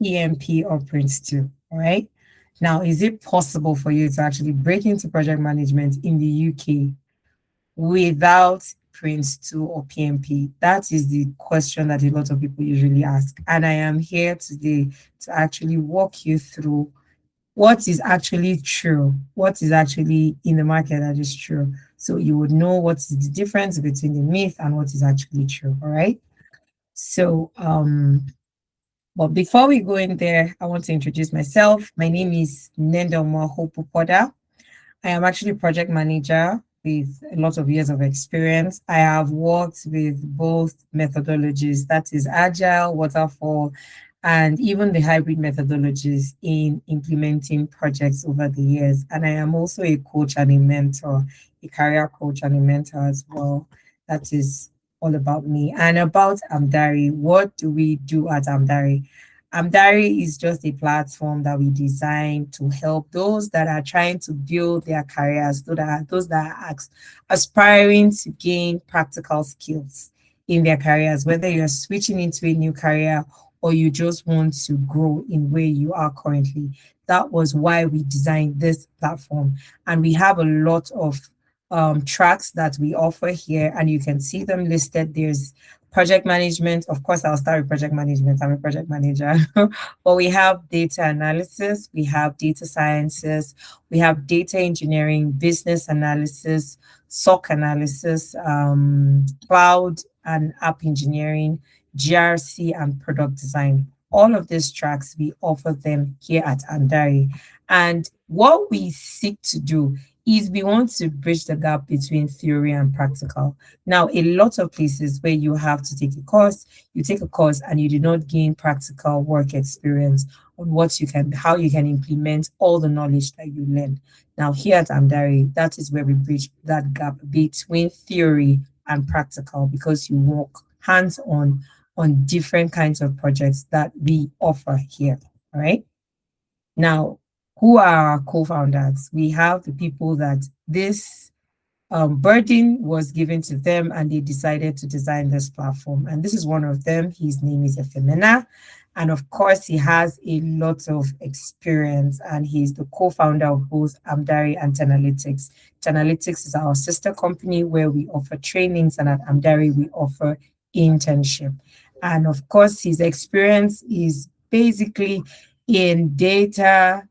PMP or Prince2, all right? Now, is it possible for you to actually break into project management in the UK without Prince2 or PMP? That is the question that a lot of people usually ask. And I am here today to actually walk you through what is actually true, what is actually in the market that is true. So you would know what is the difference between the myth and what is actually true. All right. So, but before we go in there, I want to introduce myself. My name is Nendelmo Hopopoda. I am actually project manager with a lot of years of experience. I have worked with both methodologies, that is agile, waterfall, and even the hybrid methodologies in implementing projects over the years. And I am also a coach and a mentor, a career coach and a mentor as well. That is all about me. And about Amdari, what do we do at Amdari? Amdari is just a platform that we designed to help those that are trying to build their careers, those that are aspiring to gain practical skills in their careers, whether you're switching into a new career or you just want to grow in where you are currently. That was why we designed this platform. And we have a lot of tracks that we offer here, and you can see them listed. There's project management. Of course, I'll start with project management. I'm a project manager. But we have data analysis, we have data sciences, we have data engineering, business analysis, SOC analysis, cloud and app engineering, GRC, and product design. All of these tracks, we offer them here at Andari. And what we seek to do is we want to bridge the gap between theory and practical. Now, a lot of places where you have to take a course, you take a course and you do not gain practical work experience on how you can implement all the knowledge that you learn. Now, here at Amdari, that is where we bridge that gap between theory and practical, because you work hands on different kinds of projects that we offer here. All right. Now, who are our co-founders? We have the people that this burden was given to them and they decided to design this platform. And this is one of them. His name is Efemena. And of course, he has a lot of experience and he's the co-founder of both Amdari and Tenalytics. Tenalytics is our sister company where we offer trainings, and at Amdari, we offer internship. And of course, his experience is basically in data,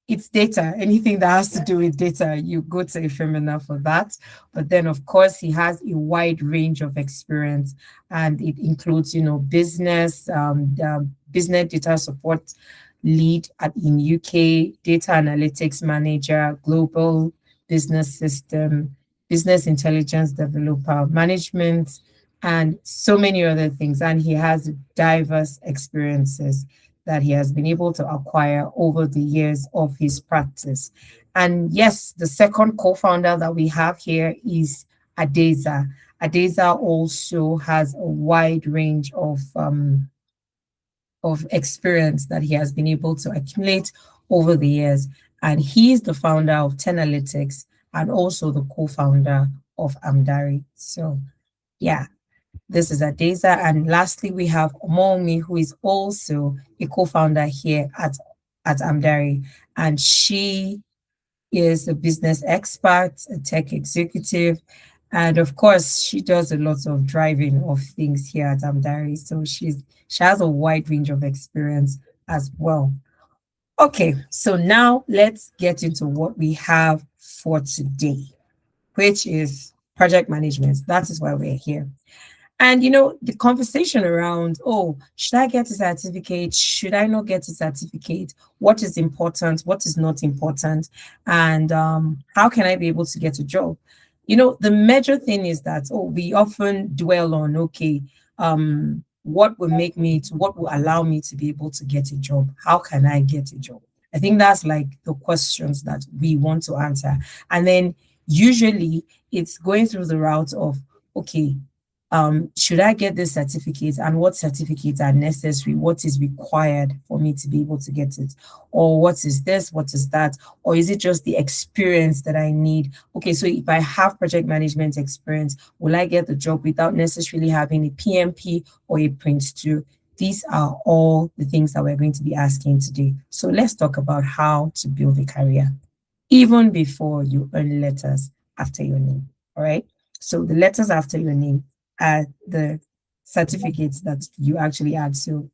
it's data. Anything that has to do with data, you go to Ifemina for that. But then, of course, he has a wide range of experience, and it includes, business data support lead in UK, data analytics manager, global business system, business intelligence developer, management, and so many other things. And he has diverse experiences that he has been able to acquire over the years of his practice. And yes, the second co-founder that we have here is Adeza. Adeza also has a wide range of experience that he has been able to accumulate over the years. And he is the founder of Tenalytics and also the co-founder of Amdari. So yeah, this is Adeza. And lastly, we have Omomi, who is also a co-founder here at Amdari. And she is a business expert, a tech executive. And of course, she does a lot of driving of things here at Amdari. So she has a wide range of experience as well. Okay, so now let's get into what we have for today, which is project management. That is why we're here. And the conversation around, oh, should I get a certificate? Should I not get a certificate? What is important? What is not important? And how can I be able to get a job? The major thing is that, we often dwell on, okay, what will allow me to be able to get a job? How can I get a job? I think that's like the questions that we want to answer. And then usually it's going through the route of, okay, should I get this certificate, and what certificates are necessary? What is required for me to be able to get it? Or what is this? What is that? Or is it just the experience that I need? Okay, so if I have project management experience, will I get the job without necessarily having a PMP or a Prince2? These are all the things that we're going to be asking today. So let's talk about how to build a career even before you earn letters after your name. All right. So the letters after your name are the certificates that you actually add. So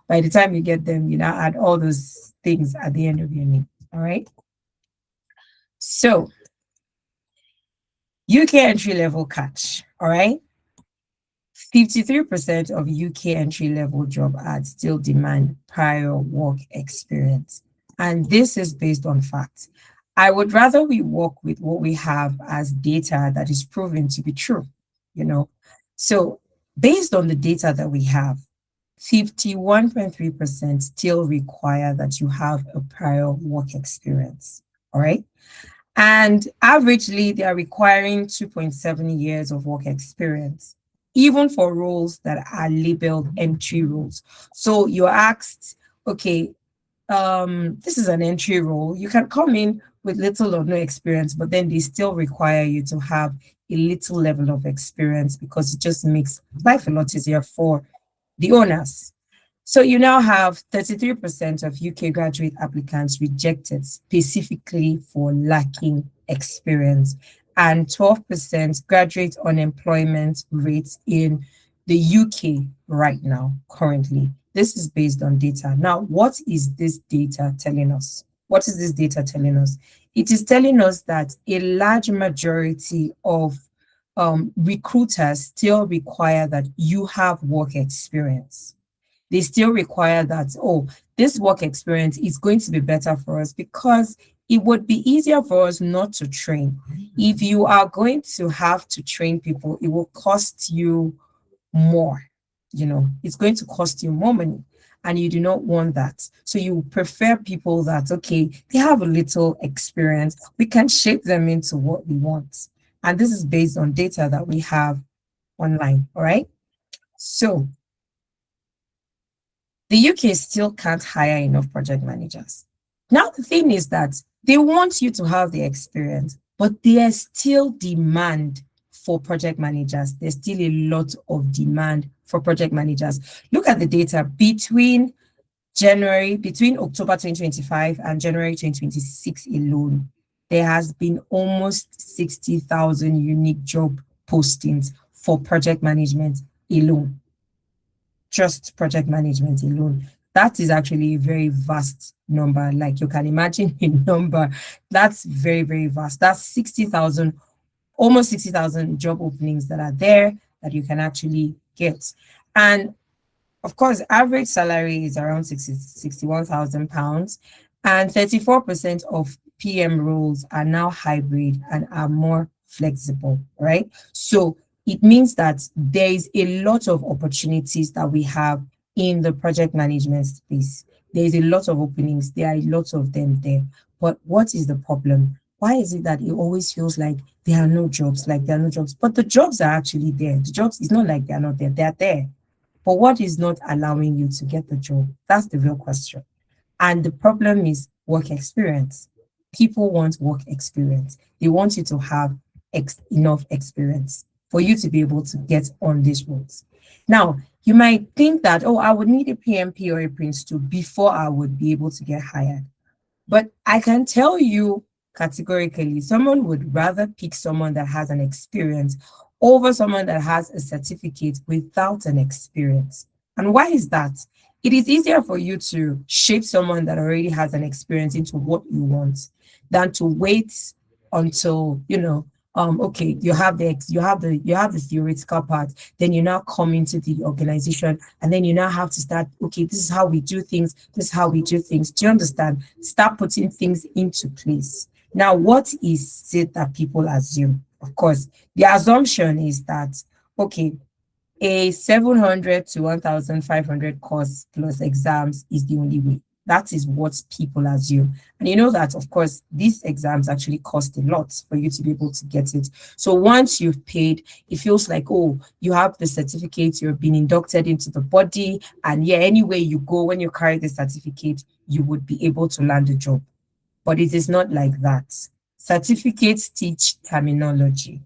by the time you get them, you now add all those things at the end of your name. All right. So UK entry level catch. All right. 53% of UK entry level job ads still demand prior work experience. And this is based on facts. I would rather we work with what we have as data that is proven to be true, you know. So, based on the data that we have, 51.3% still require that you have a prior work experience. All right. And averagely, they are requiring 2.7 years of work experience, even for roles that are labeled entry roles. So you're asked, okay, this is an entry role. You can come in with little or no experience, but then they still require you to have a little level of experience because it just makes life a lot easier for the owners. So you now have 33% of UK graduate applicants rejected specifically for lacking experience, and 12% graduate unemployment rates in the UK right now, currently. This is based on data. Now, what is this data telling us? What is this data telling us? It is telling us that a large majority of recruiters still require that you have work experience. They still require that, oh, this work experience is going to be better for us because it would be easier for us not to train. If you are going to have to train people, it will cost you more. It's going to cost you more money. And you do not want that. So you prefer people that, okay, they have a little experience. We can shape them into what we want. And this is based on data that we have online. All right. So the UK still can't hire enough project managers. Now, the thing is that they want you to have the experience, but there's still demand for project managers. There's still a lot of demand for project managers. Look at the data between October 2025 and January 2026 alone. There has been almost 60,000 unique job postings for project management alone, just project management alone. That is actually a very vast number. Like you can imagine a number that's very, very vast. That's 60,000, almost 60,000 job openings that are there that you can actually get. And of course, average salary is around 61,000 pounds, and 34% of PM roles are now hybrid and are more flexible, right? So it means that there is a lot of opportunities that we have in the project management space. There is a lot of openings, there are a lot of them there. But what is the problem? Why is it that it always feels like there are no jobs, like there are no jobs? But the jobs are actually there. The jobs, it's not like they're not there, they're there. But what is not allowing you to get the job? That's the real question. And the problem is work experience. People want work experience. They want you to have enough experience for you to be able to get on these roles. Now, you might think that, oh, I would need a PMP or a Prince2 before I would be able to get hired. But I can tell you categorically, someone would rather pick someone that has an experience over someone that has a certificate without an experience. And why is that? It is easier for you to shape someone that already has an experience into what you want than to wait until, okay, you have the theoretical part, then you now come into the organization, and then you now have to start, okay, this is how we do things, this is how we do things. Do you understand? Start putting things into place. Now, what is it that people assume? Of course, the assumption is that, okay, a 700 to 1,500 course plus exams is the only way. That is what people assume. And you know that, of course, these exams actually cost a lot for you to be able to get it. So once you've paid, it feels like, oh, you have the certificate, you're being inducted into the body. And yeah, anywhere you go, when you carry the certificate, you would be able to land a job. But it is not like that. Certificates teach terminology.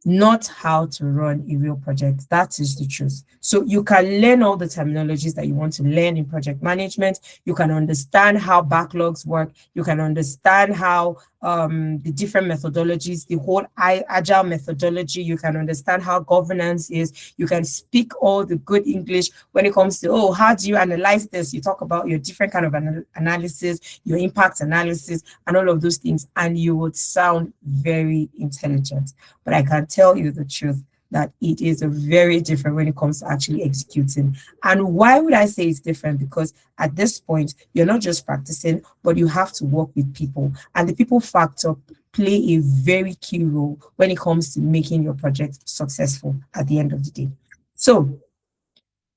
not how to run a real project. That is the truth. So you can learn all the terminologies that you want to learn in project management. You can understand how backlogs work. You can understand how the different methodologies, the whole agile methodology. You can understand how governance is. You can speak all the good English when it comes to, oh, how do you analyze this? You talk about your different kind of analysis, your impact analysis, and all of those things, and you would sound very intelligent. But I can tell you the truth that it is a very different when it comes to actually executing. And why would I say it's different? Because at this point, you're not just practicing, but you have to work with people. And the people factor play a very key role when it comes to making your project successful at the end of the day. So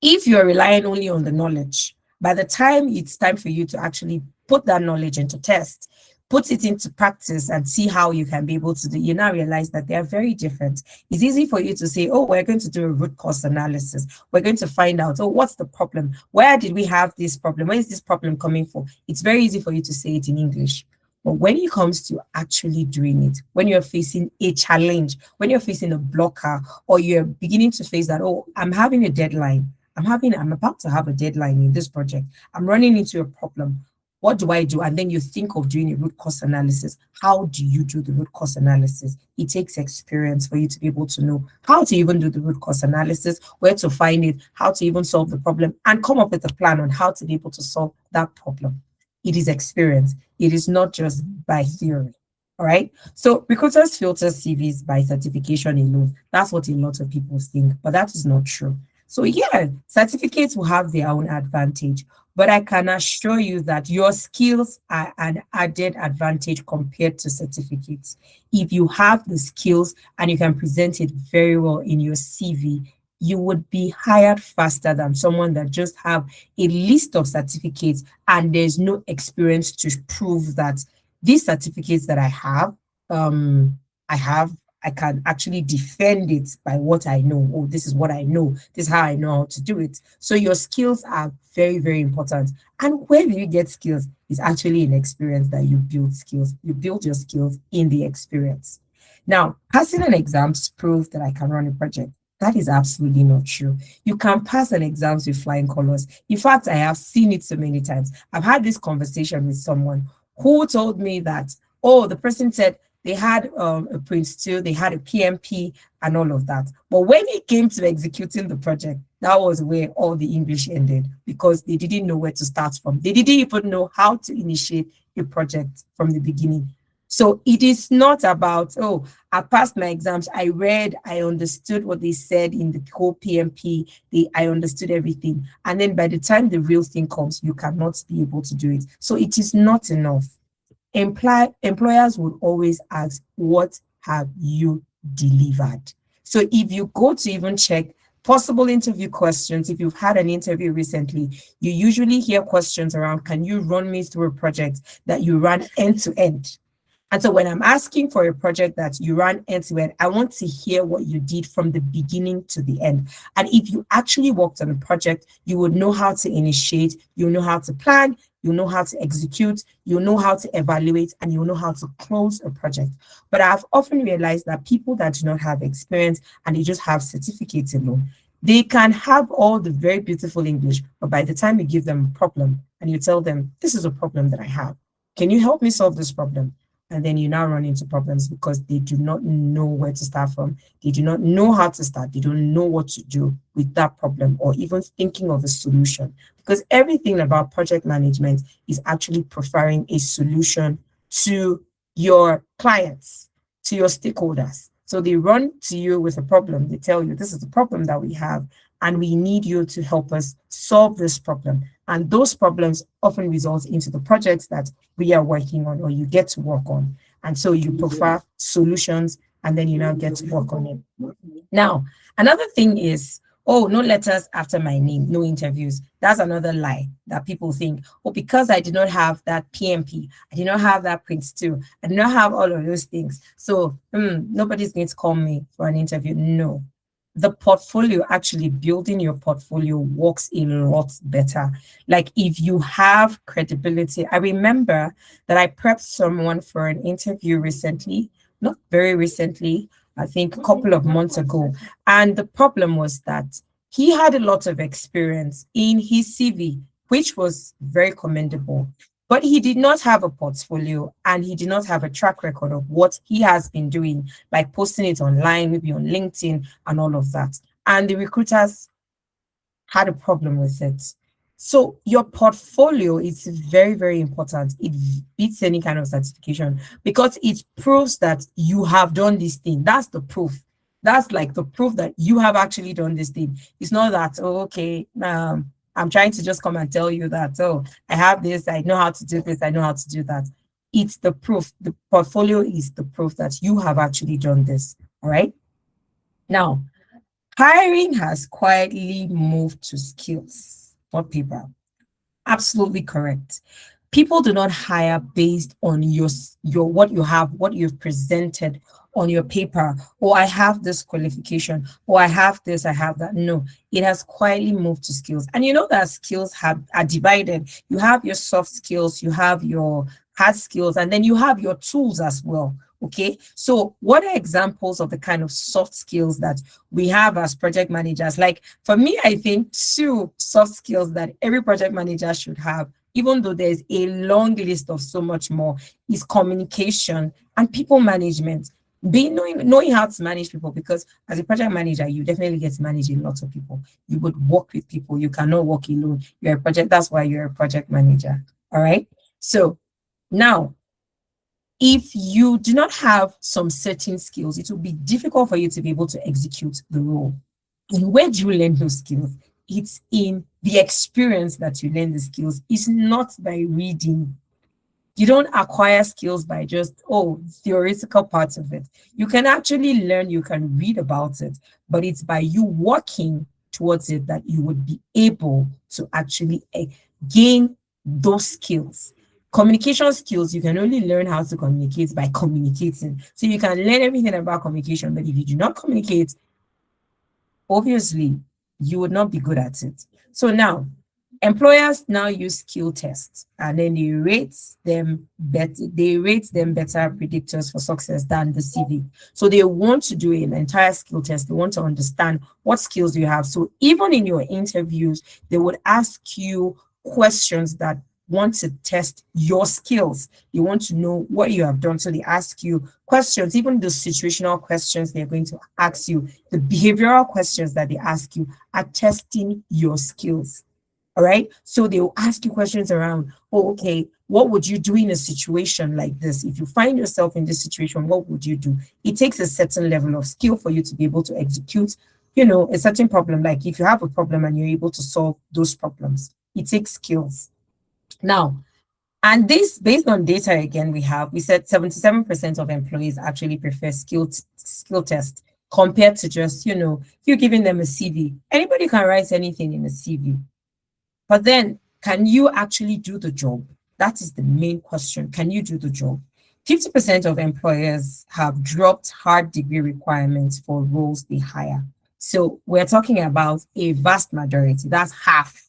if you're relying only on the knowledge, by the time it's time for you to actually put that knowledge into test, put it into practice and see how you can be able to do, you now realize that they are very different. It's easy for you to say, oh, we're going to do a root cause analysis. We're going to find out, oh, what's the problem? Where did we have this problem? Where is this problem coming from? It's very easy for you to say it in English. But when it comes to actually doing it, when you're facing a challenge, when you're facing a blocker, or you're beginning to face that, oh, I'm having a deadline. I'm about to have a deadline in this project. I'm running into a problem. What do I do? And then you think of doing a root cause analysis. How do you do the root cause analysis? It takes experience for you to be able to know how to even do the root cause analysis, where to find it, how to even solve the problem, and come up with a plan on how to be able to solve that problem. It is experience. It is not just by theory. All right. So recruiters filter CVs by certification alone. That's what a lot of people think, but that is not true. So yeah, certificates will have their own advantage, but I can assure you that your skills are an added advantage compared to certificates. If you have the skills and you can present it very well in your CV, you would be hired faster than someone that just have a list of certificates and there's no experience to prove that these certificates that um, I have I can actually defend it by what I know. Oh, this is what I know. This is how I know how to do it. So your skills are very, very important. And where do you get skills? It's actually in experience that you build skills. You build your skills in the experience. Now, passing an exam to prove that I can run a project, that is absolutely not true. You can pass an exam with flying colors. In fact, I have seen it so many times. I've had this conversation with someone who told me that, oh, the person said, they had a Prince2, they had a PMP and all of that. But when it came to executing the project, that was where all the English ended because they didn't know where to start from. They didn't even know how to initiate a project from the beginning. So it is not about, oh, I passed my exams, I read, I understood what they said in the whole PMP, I understood everything. And then by the time the real thing comes, you cannot be able to do it. So it is not enough. Employers would always ask, what have you delivered? So if you go to even check possible interview questions, if you've had an interview recently, you usually hear questions around, can you run me through a project that you ran end to end? And so when I'm asking for a project that you ran end to end, I want to hear what you did from the beginning to the end. And if you actually worked on a project, you would know how to initiate, you know how to plan, you know how to execute, you know how to evaluate, and you know how to close a project. But I've often realized that people that do not have experience and they just have certificates alone, they can have all the very beautiful English, but by the time you give them a problem and you tell them, this is a problem that I have, can you help me solve this problem? And then you now run into problems because they do not know where to start from. They do not know how to start. They don't know what to do with that problem or even thinking of a solution. Because everything about project management is actually preferring a solution to your clients, to your stakeholders. So they run to you with a problem. They tell you, this is the problem that we have, and we need you to help us solve this problem. And those problems often result into the projects that we are working on or you get to work on. And so you prefer solutions and then you now get to work on it. Now, another thing is, oh, no letters after my name, no interviews. That's another lie that people think, oh, because I did not have that PMP, I did not have that Prince2, I did not have all of those things. So nobody's going to call me for an interview. No. The portfolio, actually building your portfolio works a lot better. Like if you have credibility, I remember that I prepped someone for an interview recently, not very recently, I think a couple of months ago. And the problem was that he had a lot of experience in his CV, which was very commendable. But he did not have a portfolio and he did not have a track record of what he has been doing, like posting it online, maybe on LinkedIn and all of that. And the recruiters had a problem with it. So your portfolio is very, very important. It beats any kind of certification because it proves that you have done this thing. That's the proof. That's like the proof that you have actually done this thing. It's not that, oh, okay, I'm trying to just come and tell you that, oh, I have this, I know how to do this, I know how to do that. It's the proof. The portfolio is the proof that you have actually done this. All right. Now, hiring has quietly moved to skills, not paper. Absolutely correct. People do not hire based on your what you have, what you've presented on your paper. Oh, I have this qualification. Oh, I have this, I have that. No, it has quietly moved to skills. And you know that skills are divided. You have your soft skills, you have your hard skills, and then you have your tools as well. Okay, so what are examples of the kind of soft skills that we have as project managers? Like for me, I think two soft skills that every project manager should have, even though there's a long list of so much more, is communication and people management. Being knowing how to manage people, because as a project manager, you definitely get to manage a lot of people. You would work with people. You cannot work alone. You're a project. That's why you're a project manager. All right. So now, if you do not have some certain skills, it will be difficult for you to be able to execute the role. And where do you learn those skills? It's in the experience that you learn the skills. It's not by reading. You don't acquire skills by just, oh, theoretical parts of it. You can actually learn, you can read about it, but it's by you working towards it that you would be able to actually gain those skills. Communication skills, you can only learn how to communicate by communicating. So you can learn everything about communication, but if you do not communicate, obviously you would not be good at it. So now, employers now use skill tests and then they rate them better. They rate them better predictors for success than the CV. So they want to do an entire skill test. They want to understand what skills you have. So even in your interviews, they would ask you questions that want to test your skills. They want to know what you have done. So they ask you questions, even the situational questions they're going to ask you, the behavioral questions that they ask you are testing your skills. All right. So they will ask you questions around, oh, okay, what would you do in a situation like this? If you find yourself in this situation, what would you do? It takes a certain level of skill for you to be able to execute, a certain problem. Like if you have a problem and you're able to solve those problems, it takes skills. Now, and this based on data again, we said 77% of employees actually prefer skill test compared to just, you giving them a CV. Anybody can write anything in a CV. But then, can you actually do the job? That is the main question. Can you do the job? 50% of employers have dropped hard degree requirements for roles they hire. So we're talking about a vast majority. That's half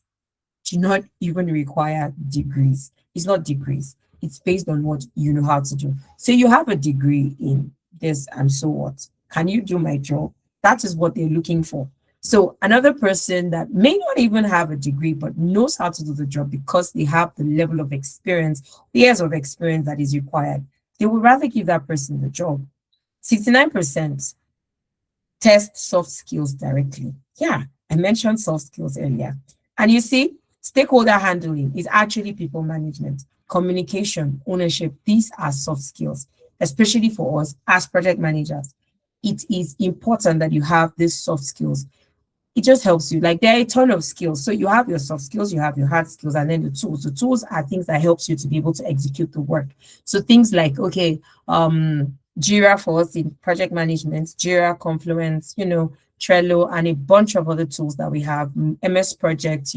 do not even require degrees. It's not degrees. It's based on what you know how to do. So you have a degree in this, and so what? Can you do my job? That is what they're looking for. So another person that may not even have a degree but knows how to do the job because they have the level of experience, the years of experience that is required, they would rather give that person the job. 69% test soft skills directly. Yeah, I mentioned soft skills earlier. And you see, stakeholder handling is actually people management, communication, ownership. These are soft skills, especially for us as project managers. It is important that you have these soft skills. It just helps you. Like there are a ton of skills. So you have your soft skills, you have your hard skills, and then the tools. The tools are things that helps you to be able to execute the work. So things like, okay, Jira for us in project management, Jira, Confluence, Trello, and a bunch of other tools that we have. MS Project,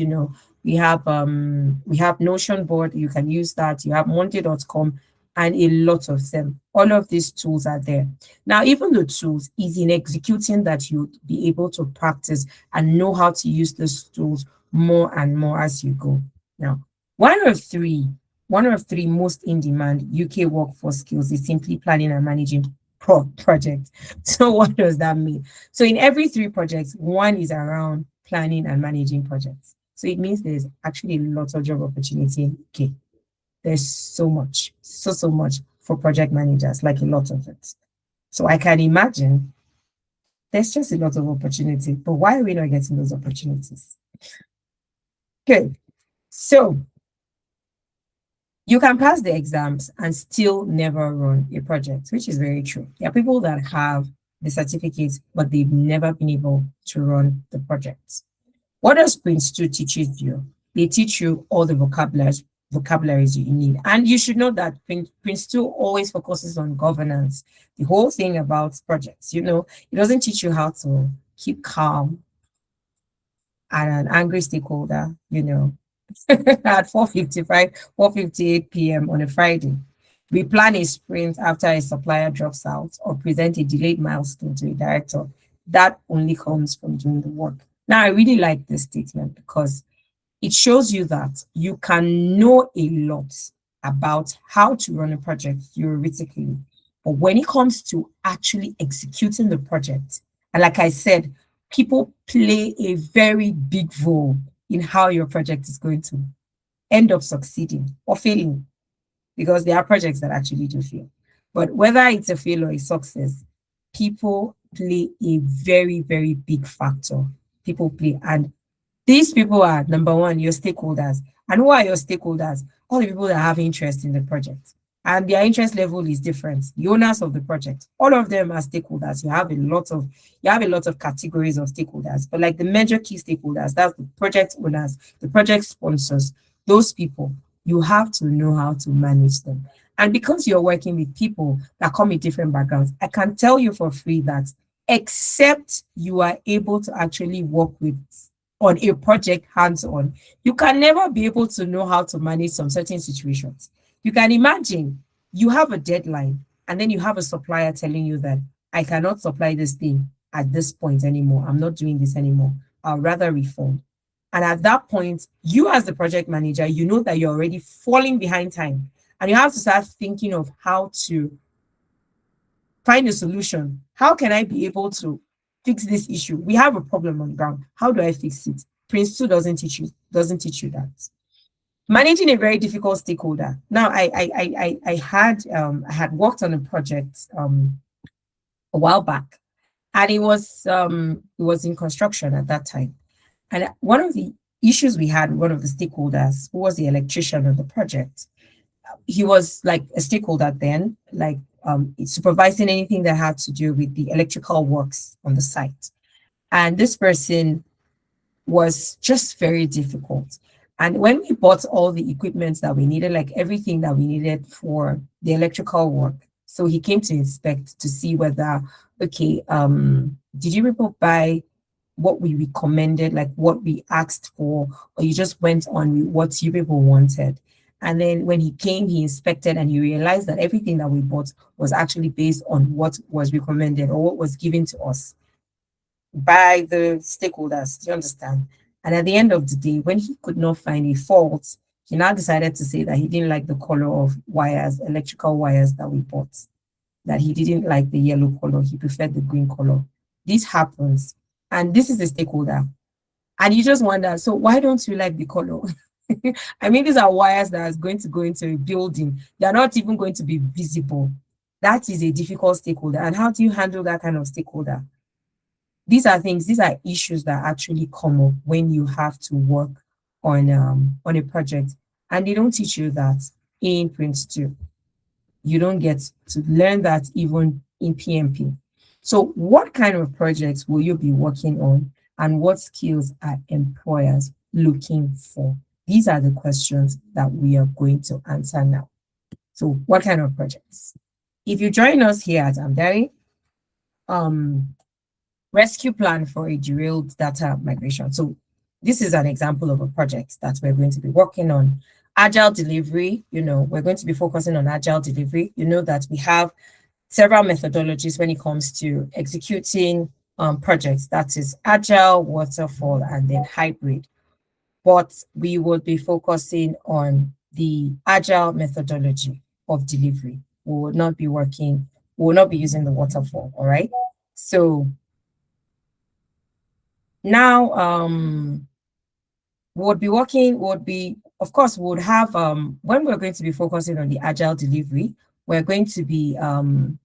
we have Notion board, you can use that. You have Monday.com and a lot of them. All of these tools are there. Now, even the tools is in executing that you'd be able to practice and know how to use these tools more and more as you go. Now, one of three most in demand UK workforce skills is simply planning and managing project. So what does that mean? So in every three projects, one is around planning and managing projects. So it means there's actually a lot of job opportunity. Okay, there's so much, so much for project managers, like a lot of it. So I can imagine there's just a lot of opportunity, but why are we not getting those opportunities? Good. So you can pass the exams and still never run a project, which is very true. There are people that have the certificates, but they've never been able to run the projects. What does Prince2 teaches you? They teach you all the vocabularies you need. And you should know that Prince2 always focuses on governance. The whole thing about projects, it doesn't teach you how to keep calm and an angry stakeholder, at 4:55, 4:58 p.m. on a Friday. We plan a sprint after a supplier drops out or present a delayed milestone to a director. That only comes from doing the work. Now, I really like this statement because it shows you that you can know a lot about how to run a project theoretically. But when it comes to actually executing the project, and like I said, people play a very big role in how your project is going to end up succeeding or failing, because there are projects that actually do fail. But whether it's a fail or a success, people play a very, very big factor. People play, and these people are number one, your stakeholders. And who are your stakeholders? All the people that have interest in the project. And their interest level is different. The owners of the project, all of them are stakeholders. You have a lot of categories of stakeholders, but like the major key stakeholders, that's the project owners, the project sponsors, those people, you have to know how to manage them. And because you're working with people that come with different backgrounds, I can tell you for free that except you are able to actually work with on a project hands-on, you can never be able to know how to manage some certain situations. You can imagine you have a deadline and then you have a supplier telling you that I cannot supply this thing at this point anymore. I'm not doing this anymore. I'll rather refund. And at that point, you as the project manager, you know that you're already falling behind time and you have to start thinking of how to find a solution. How can I be able to fix this issue? We have a problem on ground. How do I fix it? Prince2 doesn't teach you that. Managing a very difficult stakeholder. Now, I had worked on a project a while back, and it was in construction at that time. And one of the issues we had, one of the stakeholders, who was the electrician of the project, he was like a stakeholder then, like supervising anything that had to do with the electrical works on the site. And this person was just very difficult. And when we bought all the equipment that we needed, like everything that we needed for the electrical work, so he came to inspect to see whether, okay, did you people buy what we recommended, like what we asked for, or you just went on with what you people wanted? And then when he came, he inspected and he realized that everything that we bought was actually based on what was recommended or what was given to us by the stakeholders. Do you understand? And at the end of the day, when he could not find a fault, he now decided to say that he didn't like the color of wires, electrical wires that we bought, that he didn't like the yellow color. He preferred the green color. This happens. And this is a stakeholder. And you just wonder, so why don't you like the color? I mean, these are wires that are going to go into a building. They're not even going to be visible. That is a difficult stakeholder. And how do you handle that kind of stakeholder? These are issues that actually come up when you have to work on a project. And they don't teach you that in Prince2. You don't get to learn that even in PMP. So what kind of projects will you be working on, and what skills are employers looking for? These are the questions that we are going to answer now. So what kind of projects? If you join us here at Amdari, rescue plan for a derailed data migration. So this is an example of a project that we're going to be working on. Agile delivery, we're going to be focusing on agile delivery. You know that we have several methodologies when it comes to executing projects. That is agile, waterfall, and then hybrid. But we will be focusing on the agile methodology of delivery. We will not be working We'll not be using the waterfall. All right. So now would be, of course, we would have when we're going to be focusing on the agile delivery, we're going to be in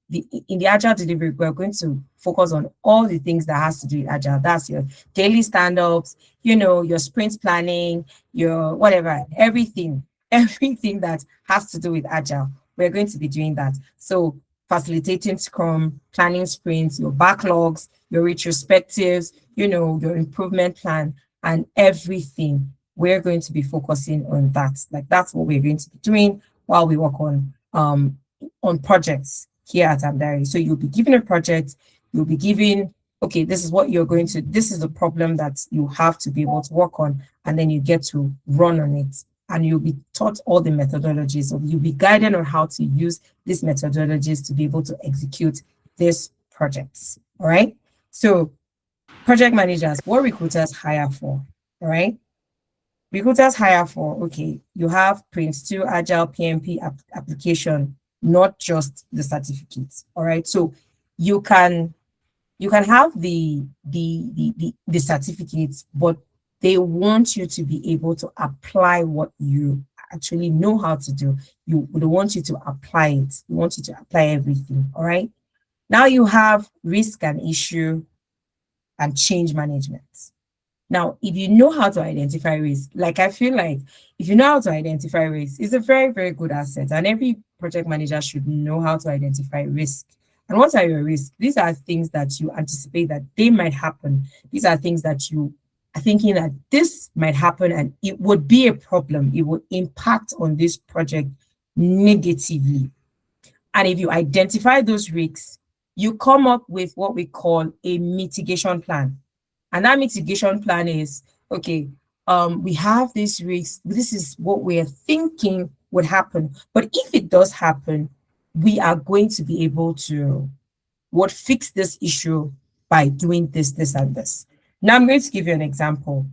the agile delivery, we're going to focus on all the things that has to do with agile. That's your daily stand-ups, your sprint planning, your whatever, everything that has to do with agile. We're going to be doing that. So facilitating Scrum, planning sprints, your backlogs, your retrospectives, your improvement plan, and everything. We're going to be focusing on that. Like that's what we're going to be doing while we work on projects here at Amdari. So you'll be given a project, you'll be given, okay, this is what you're going to, this is the problem that you have to be able to work on, and then you get to run on it. And you'll be taught all the methodologies, or you'll be guided on how to use these methodologies to be able to execute these projects. All right. So project managers, what recruiters hire for, all right? Recruiters hire for, okay, you have Prince2 Agile PMP application, not just the certificates, all right? So you can have the certificates, but they want you to be able to apply what you actually know how to do. They want you to apply it. They want you to apply everything, all right? Now you have risk and issue and change management. Now, if you know how to identify risk, like I feel like if you know how to identify risk, it's a very, very good asset. And every project manager should know how to identify risk. And what are your risks? These are things that you anticipate that they might happen. These are things that you are thinking that this might happen and it would be a problem. It would impact on this project negatively. And if you identify those risks, you come up with what we call a mitigation plan. And that mitigation plan is, okay, we have this risk. This is what we're thinking would happen. But if it does happen, we are going to be able to fix this issue by doing this, this, and this. Now I'm going to give you an example.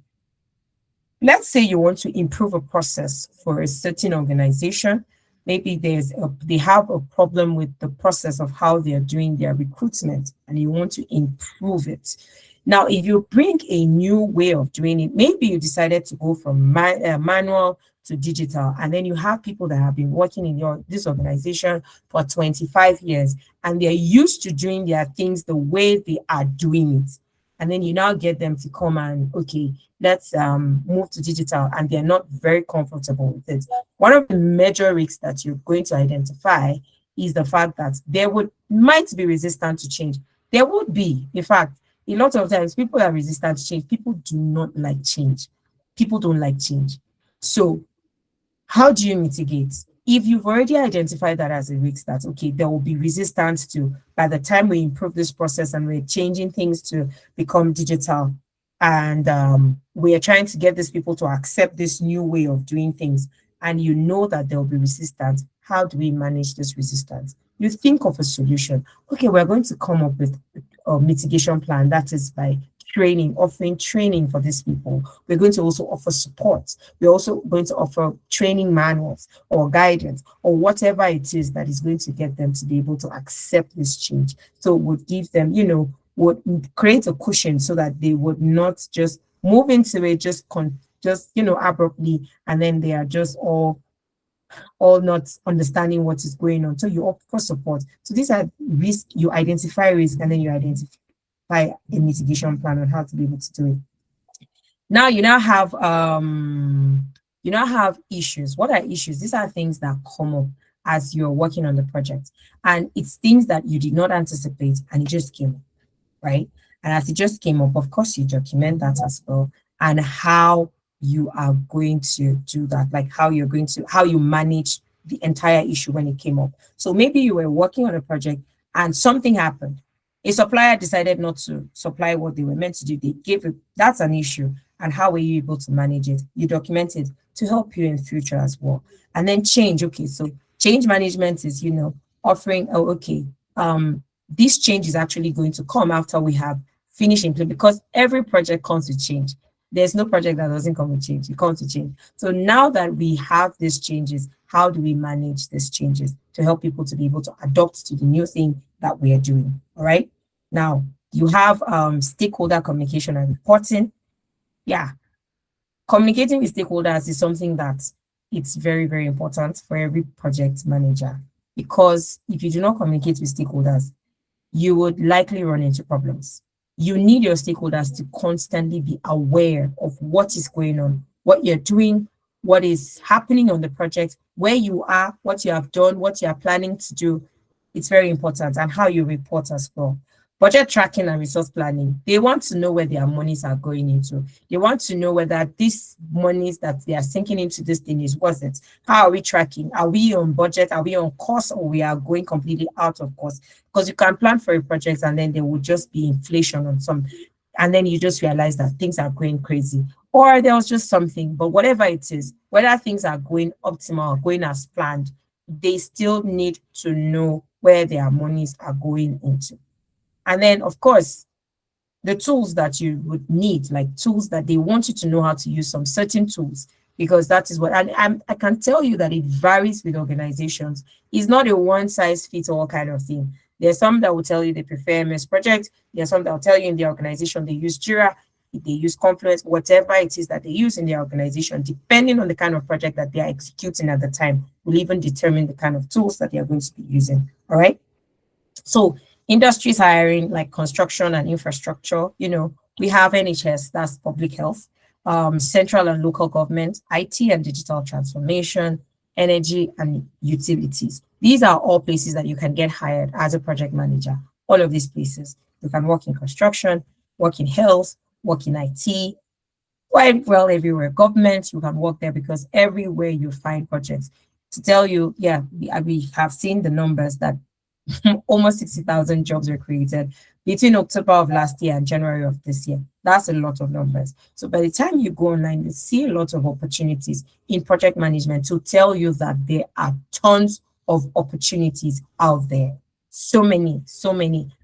Let's say you want to improve a process for a certain organization. Maybe they have a problem with the process of how they're doing their recruitment and you want to improve it. Now, if you bring a new way of doing it, maybe you decided to go from manual to digital, and then you have people that have been working in this organization for 25 years, and they're used to doing their things the way they are doing it. And then you now get them to come and, okay, let's move to digital, and they're not very comfortable with it. One of the major risks that you're going to identify is the fact that might be resistant to change. There would be, in fact, a lot of times people are resistant to change. People do not like change. People don't like change. So how do you mitigate? If you've already identified that as a risk, that, okay, there will be resistance to, by the time we improve this process and we're changing things to become digital, and we are trying to get these people to accept this new way of doing things, and you know that there will be resistance, how do we manage this resistance? You think of a solution. Okay, we're going to come up with a mitigation plan. That is by offering training for these people. We're going to also offer support. We're also going to offer training manuals or guidance or whatever it is that is going to get them to be able to accept this change. So it would give them, would create a cushion so that they would not just move into it abruptly, and then they are just all not understanding what is going on. So you offer support. So these are risk, you identify risk, and then you identify a mitigation plan on how to be able to do it. Now you now have issues. What are issues? These are things that come up as you're working on the project. And it's things that you did not anticipate and it just came up, right? And as it just came up, of course, you document that as well, and how you are going to do that, like how you manage the entire issue when it came up. So maybe you were working on a project and something happened. A supplier decided not to supply what they were meant to do. They gave it, that's an issue. And how were you able to manage it? You document it to help you in future as well. And then change. Okay, so change management is, offering, this change is actually going to come after we have finished implementing, because every project comes with change. There's no project that doesn't come with change. It comes with change. So now that we have these changes, how do we manage these changes to help people to be able to adopt to the new thing that we are doing. All right. Now, you have stakeholder communication and reporting. Yeah, communicating with stakeholders is something that it's very, very important for every project manager, because if you do not communicate with stakeholders, you would likely run into problems. You need your stakeholders to constantly be aware of what is going on, what you're doing, what is happening on the project, where you are, what you have done, what you are planning to do. It's very important, and how you report as well. Budget tracking and resource planning, they want to know where their monies are going into. They want to know whether these monies that they are sinking into this thing is worth it. How are we tracking? Are we on budget? Are we on course, or we are going completely out of course? Because you can plan for a project and then there will just be inflation on some, and then you just realize that things are going crazy, or there was just something. But whatever it is, whether things are going optimal or going as planned, they still need to know where their monies are going into. And then, of course, the tools that you would need, like tools that they want you to know how to use some certain tools, because that is what, and I can tell you that it varies with organizations. It's not a one size fits all kind of thing. There's some that will tell you they prefer MS Project. There's some that will tell you in the organization they use Jira, they use Confluence, whatever it is that they use in their organization, depending on the kind of project that they are executing at the time, will even determine the kind of tools that they are going to be using. All right. So industries hiring like construction and infrastructure, we have NHS, that's public health, central and local government, IT and digital transformation, energy and utilities. These are all places that you can get hired as a project manager. All of these places. You can work in construction, work in health, work in IT, quite well everywhere. Government, you can work there, because everywhere you find projects. To tell you, yeah, we have seen the numbers that almost 60,000 jobs were created between October of last year and January of this year. That's a lot of numbers. So by the time you go online, you see a lot of opportunities in project management to tell you that there are tons of opportunities out there. So many,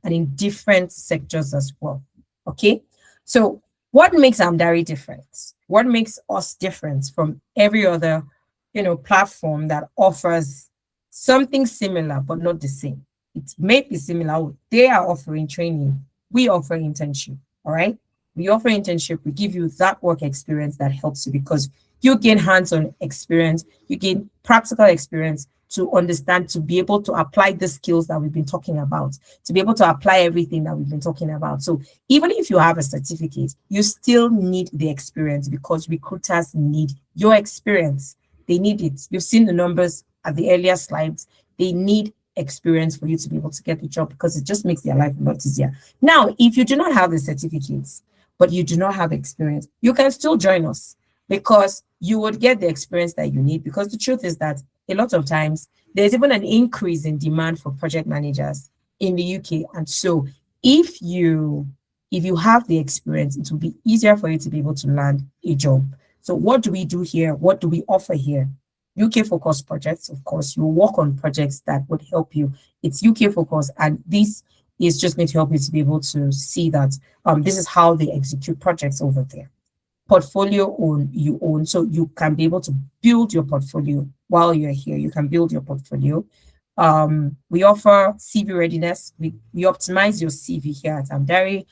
and in different sectors as well. Okay. So what makes Amdari different? What makes us different from every other, platform that offers something similar but not the same? It may be similar. They are offering training. We offer internship. All right. We offer internship. We give you that work experience that helps you, because you gain hands-on experience, you gain practical experience to understand, to be able to apply the skills that we've been talking about, to be able to apply everything that we've been talking about. So even if you have a certificate, you still need the experience, because recruiters need your experience. They need it. You've seen the numbers at the earlier slides. They need experience for you to be able to get the job, because it just makes their life a lot easier. Now, if you do not have the certificates, but you do not have experience, you can still join us, because you would get the experience that you need. Because the truth is that a lot of times there's even an increase in demand for project managers in the UK. And so if you have the experience, it will be easier for you to be able to land a job. So what do we do here? What do we offer here? UK focused projects, of course. You work on projects that would help you. It's UK focused, and this is just going to help you to be able to see that this is how they execute projects over there. Portfolio you own, so you can be able to build your portfolio while you're here. You can build your portfolio. We offer CV readiness. We optimize your CV here at Amdari.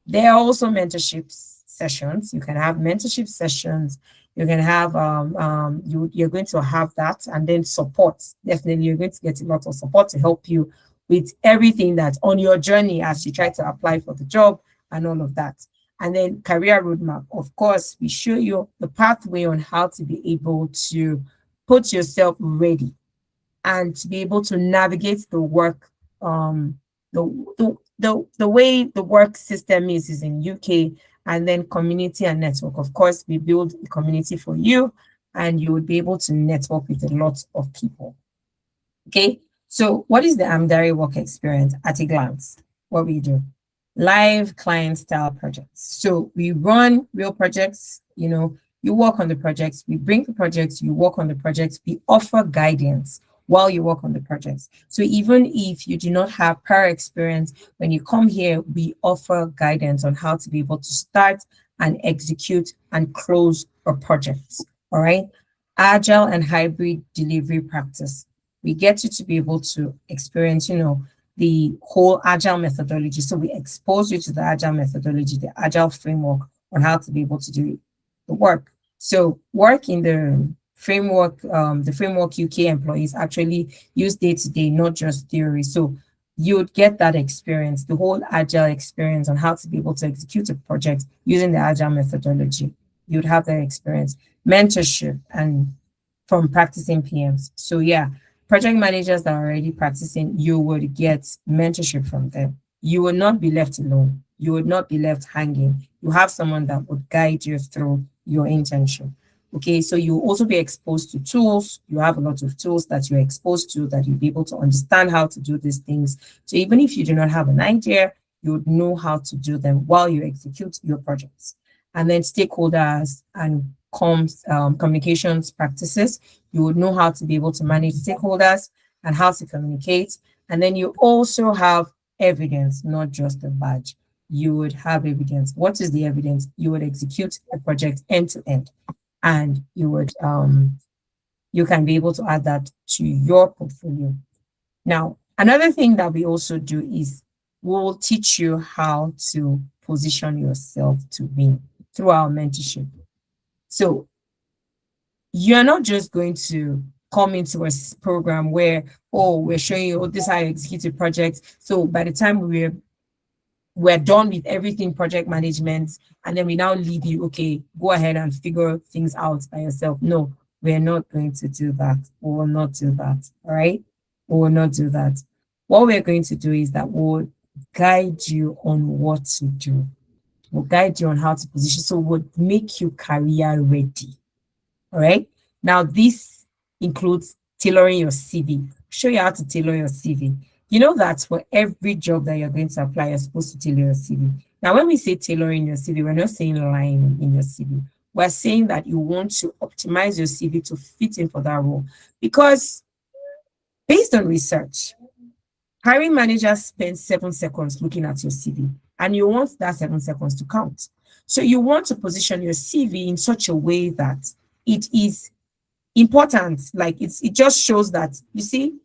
There are also mentorship sessions. You can have mentorship sessions. You can have you're going to have that, and then support. Definitely, you're going to get a lot of support to help you with everything that's on your journey as you try to apply for the job and all of that. And then career roadmap. Of course, we show you the pathway on how to be able to put yourself ready and to be able to navigate the work, the way the work system is in UK, and then community and network. Of course, we build a community for you, and you would be able to network with a lot of people. Okay, so what is the Amdari work experience at a glance? What we do? Live client style projects. So we run real projects, you work on the projects, we bring the projects, you work on the projects, we offer guidance while you work on the projects. So even if you do not have prior experience, when you come here, we offer guidance on how to be able to start and execute and close a project. All right. Agile and hybrid delivery practice. We get you to be able to experience, the whole agile methodology. So we expose you to the agile methodology, the agile framework on how to be able to do the work. So work in the framework UK employees actually use day to day, not just theory. So you would get that experience, the whole agile experience on how to be able to execute a project using the agile methodology. You'd have that experience, mentorship, and from practicing PMs. So yeah, project managers that are already practicing, you would get mentorship from them. You will not be left alone. You would not be left hanging. You have someone that would guide you through your internship. Okay, so you will also be exposed to tools. You have a lot of tools that you're exposed to that you'll be able to understand how to do these things. So even if you do not have an idea, you would know how to do them while you execute your projects. And then stakeholders and communications practices, you would know how to be able to manage stakeholders and how to communicate. And then you also have evidence, not just a badge. You would have evidence. What is the evidence? You would execute a project end to end, and you can be able to add that to your portfolio. Now, another thing that we also do is we'll teach you how to position yourself to win through our mentorship. So you're not just going to come into a program where, oh, we're showing you, oh, this is how you execute a project. So by the time we're done with everything project management, and then we now leave you, okay, go ahead and figure things out by yourself. No, we're not going to do that. We will not do that. All right. We will not do that. What we're going to do is that we'll guide you on what to do. We'll guide you on how to position. So we'll make you career ready. All right. Now, this includes tailoring your CV. Show you how to tailor your CV. You know that for every job that you're going to apply, you're supposed to tailor your CV. Now, when we say tailoring your CV, we're not saying lying in your CV. We're saying that you want to optimize your CV to fit in for that role. Because based on research, hiring managers spend 7 seconds looking at your CV, and you want that 7 seconds to count. So you want to position your CV in such a way that it is important. Like it just shows that, you see,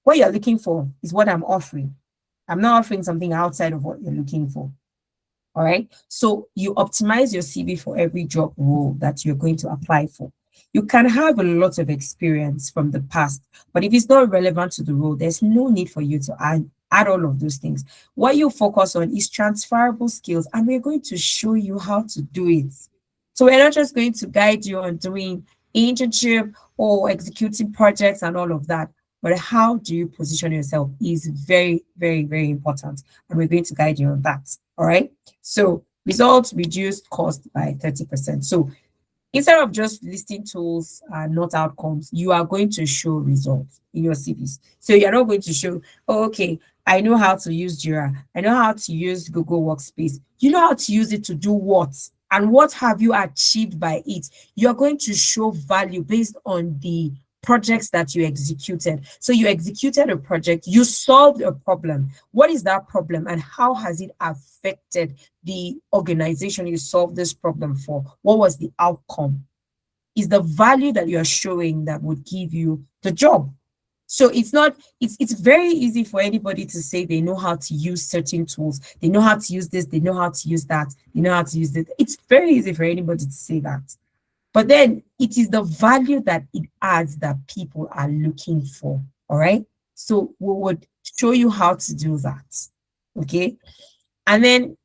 what you're looking for is what I'm offering. I'm not offering something outside of what you're looking for. All right. So you optimize your CV for every job role that you're going to apply for. You can have a lot of experience from the past, but if it's not relevant to the role, there's no need for you to add all of those things. What you focus on is transferable skills, and we're going to show you how to do it. So we're not just going to guide you on doing internship or executing projects and all of that, but how do you position yourself is very, very, very important. And we're going to guide you on that. All right. So results reduced cost by 30%. So instead of just listing tools and not outcomes, you are going to show results in your CVs. So you're not going to show, oh, okay, I know how to use Jira. I know how to use Google Workspace. You know how to use it to do what? And what have you achieved by it? You're going to show value based on the projects that you executed. So you executed a project, you solved a problem. What is that problem and how has it affected the organization you solved this problem for? What was the outcome? Is the value that you're showing that would give you the job. So it's very easy for anybody to say they know how to use certain tools. They know how to use this, they know how to use that, they know how to use it. It's very easy for anybody to say that. But then it is the value that it adds that people are looking for. All right. So we would show you how to do that. Okay. And then,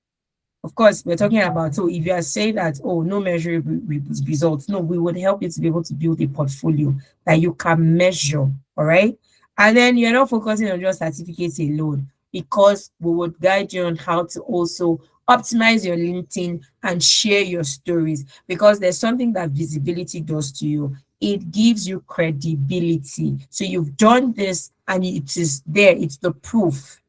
of course, we're talking about, so if you are saying that, oh, no measurable results, no, we would help you to be able to build a portfolio that you can measure. All right. And then you're not focusing on just certificates alone, because we would guide you on how to also optimize your LinkedIn and share your stories, because there's something that visibility does to you. It gives you credibility. So you've done this and it is there. It's the proof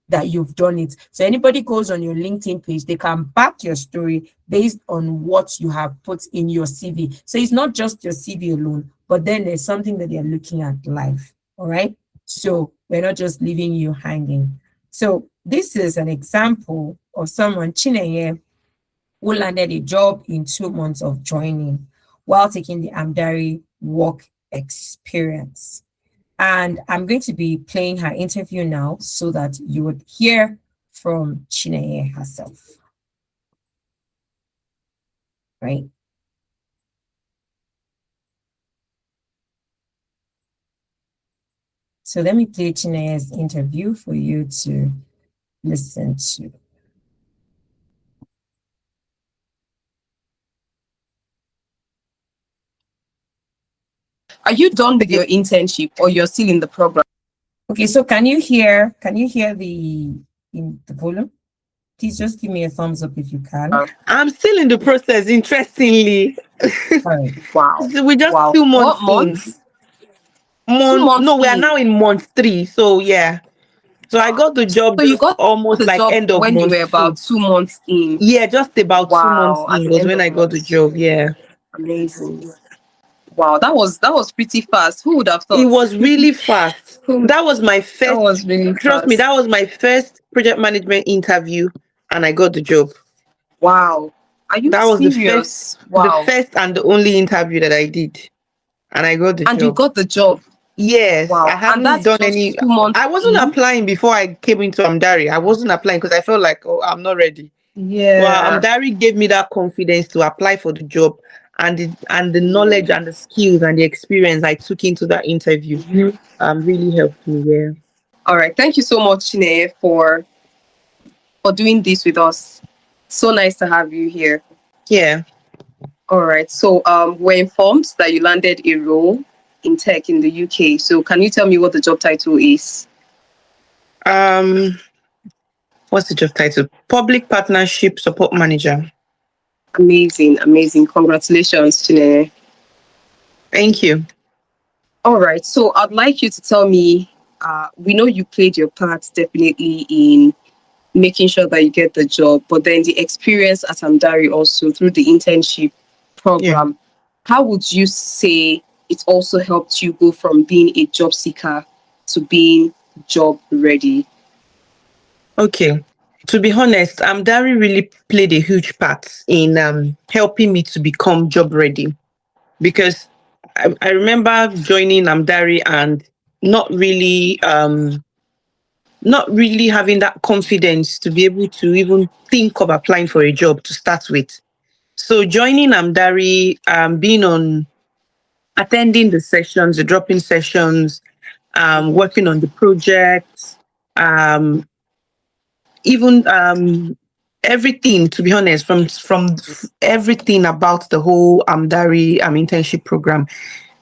that you've done it. So anybody goes on your LinkedIn page, they can back your story based on what you have put in your CV. So it's not just your CV alone, but then there's something that they're looking at live. All right. So we're not just leaving you hanging. So this is an example of someone, Chinenye, who landed a job in 2 months of joining while taking the Amdari work experience. And I'm going to be playing her interview now so that you would hear from Chineye herself. Right? So let me play Chineye's interview for you to listen to. Are you done with your internship or you're still in the program? Okay, so can you hear the volume? Please just give me a thumbs up if you can. I'm still in the process, interestingly. Right. Wow. We're just Wow. 2 months What month? in. 2 months. No, we are now in month 3. So yeah. So I got the job So you got almost the like job end of when you month were about 2. 2 months in. Yeah, just about 2 months Wow. At in the was end when of I got the month job. 2. Yeah. Amazing. Wow, that was pretty fast. Who would have It thought? was really fast. That was my That first, was really trust me, fast. that was my first project management interview and I got the job. Wow. Are you That was serious? the Wow. first and the only interview that I did. And I got the And you job. got the job. Yes, I Wow. And hadn't that's done just any. 2 months I wasn't in. applying before I came into Amdari. I wasn't applying because I felt like, oh, I'm not ready. Well, Yeah. Amdari gave me that confidence to apply for the job, and the knowledge and the skills and the experience I took into that interview really helped me. Yeah. All right. Thank you so much, Chine, for doing this with us. So nice to have you here. Yeah. All right. So we're informed that you landed a role in tech in the UK. So can you tell me what the job title is? Um. What's the job title? Public Partnership Support Manager. Amazing, amazing. Congratulations, Chine. Thank you. All right. So I'd like you to tell me, we know you played your part definitely in making sure that you get the job, but then the experience at Amdari also through the internship Yeah. program, how would you say it also helped you go from being a job seeker to being job ready? Okay. To be honest, Amdari really played a huge part in helping me to become job ready because I remember joining Amdari and not really not really having that confidence to be able to even think of applying for a job to start with. So joining Amdari, being on attending the sessions, the drop-in sessions, working on the projects, um, even everything, to be honest, from everything about the whole Amdari internship program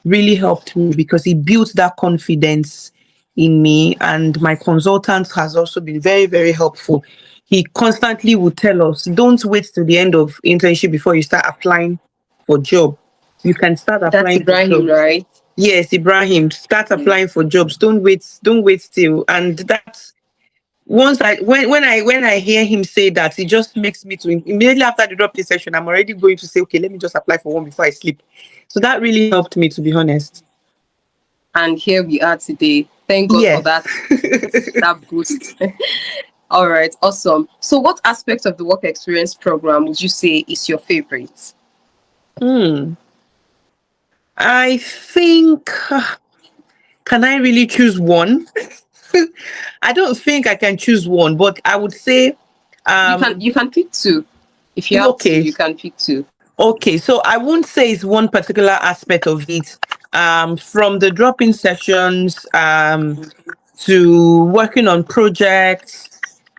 really helped me because it built that confidence in me. And my consultant has also been very, very helpful. He constantly would tell us, don't wait till the end of internship before you start applying for job. You can start That's applying for Ibrahim, jobs. right? Yes, Ibrahim, start applying for jobs. Don't wait till. And that's once when I hear him say that, it just makes me to immediately after the drop in session, I'm already going to say, okay, let me just apply for one before I sleep. So that really helped me, to be honest. And here we are today. Thank God for Yes. that that boost. All right, awesome. So what aspect of the work experience program would you say is your favorite? I think, can I really choose one? I don't think I can choose one, but I would say, You can pick two. If you have to, okay, you can pick two. okay. So I won't say it's one particular aspect of it. From the drop-in sessions, to working on projects,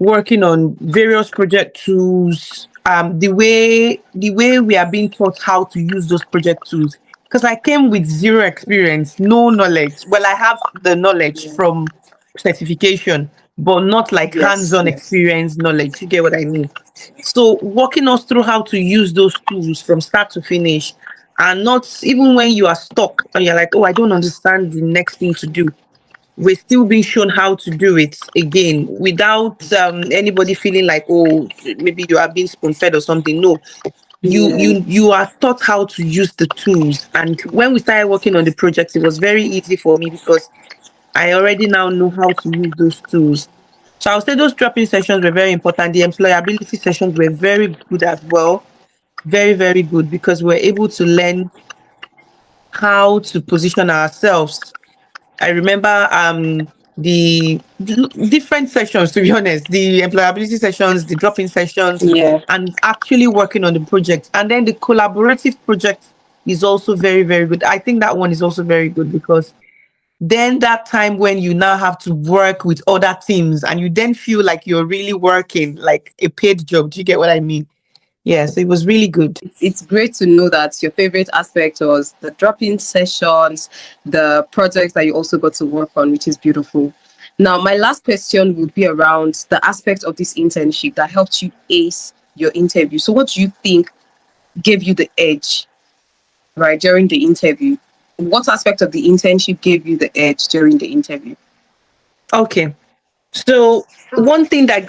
working on various project tools, the way we are being taught how to use those project tools. Because I came with zero experience, no knowledge. Well, I have the knowledge from certification, but not like Yes, hands-on yes. experience knowledge. You get what I mean? So walking us through how to use those tools from start to finish, and not even when you are stuck and you're like, oh, I don't understand the next thing to do, we're still being shown how to do it again without anybody feeling like, oh, maybe you are being spoon fed or something. No, you are taught how to use the tools. And when we started working on the project, it was very easy for me because I already now know how to use those tools. So I'll say those drop-in sessions were very important. The employability sessions were very good as well. Very, very good because we're able to learn how to position ourselves I remember the different sessions, to be honest, the employability sessions, the drop-in sessions, Yeah. and actually working on the project. And then the collaborative project is also very, very good. I think that one is also very good because then that time when you now have to work with other teams and you then feel like you're really working like a paid job. Do you get what I mean? Yeah, so it was really good. It's great to know that your favorite aspect was the drop-in sessions, the projects that you also got to work on, which is beautiful. Now, my last question would be around the aspect of this internship that helped you ace your interview. So, what do you think gave you the edge, right, during the interview? What aspect of the internship gave you the edge during the interview? Okay. So one thing that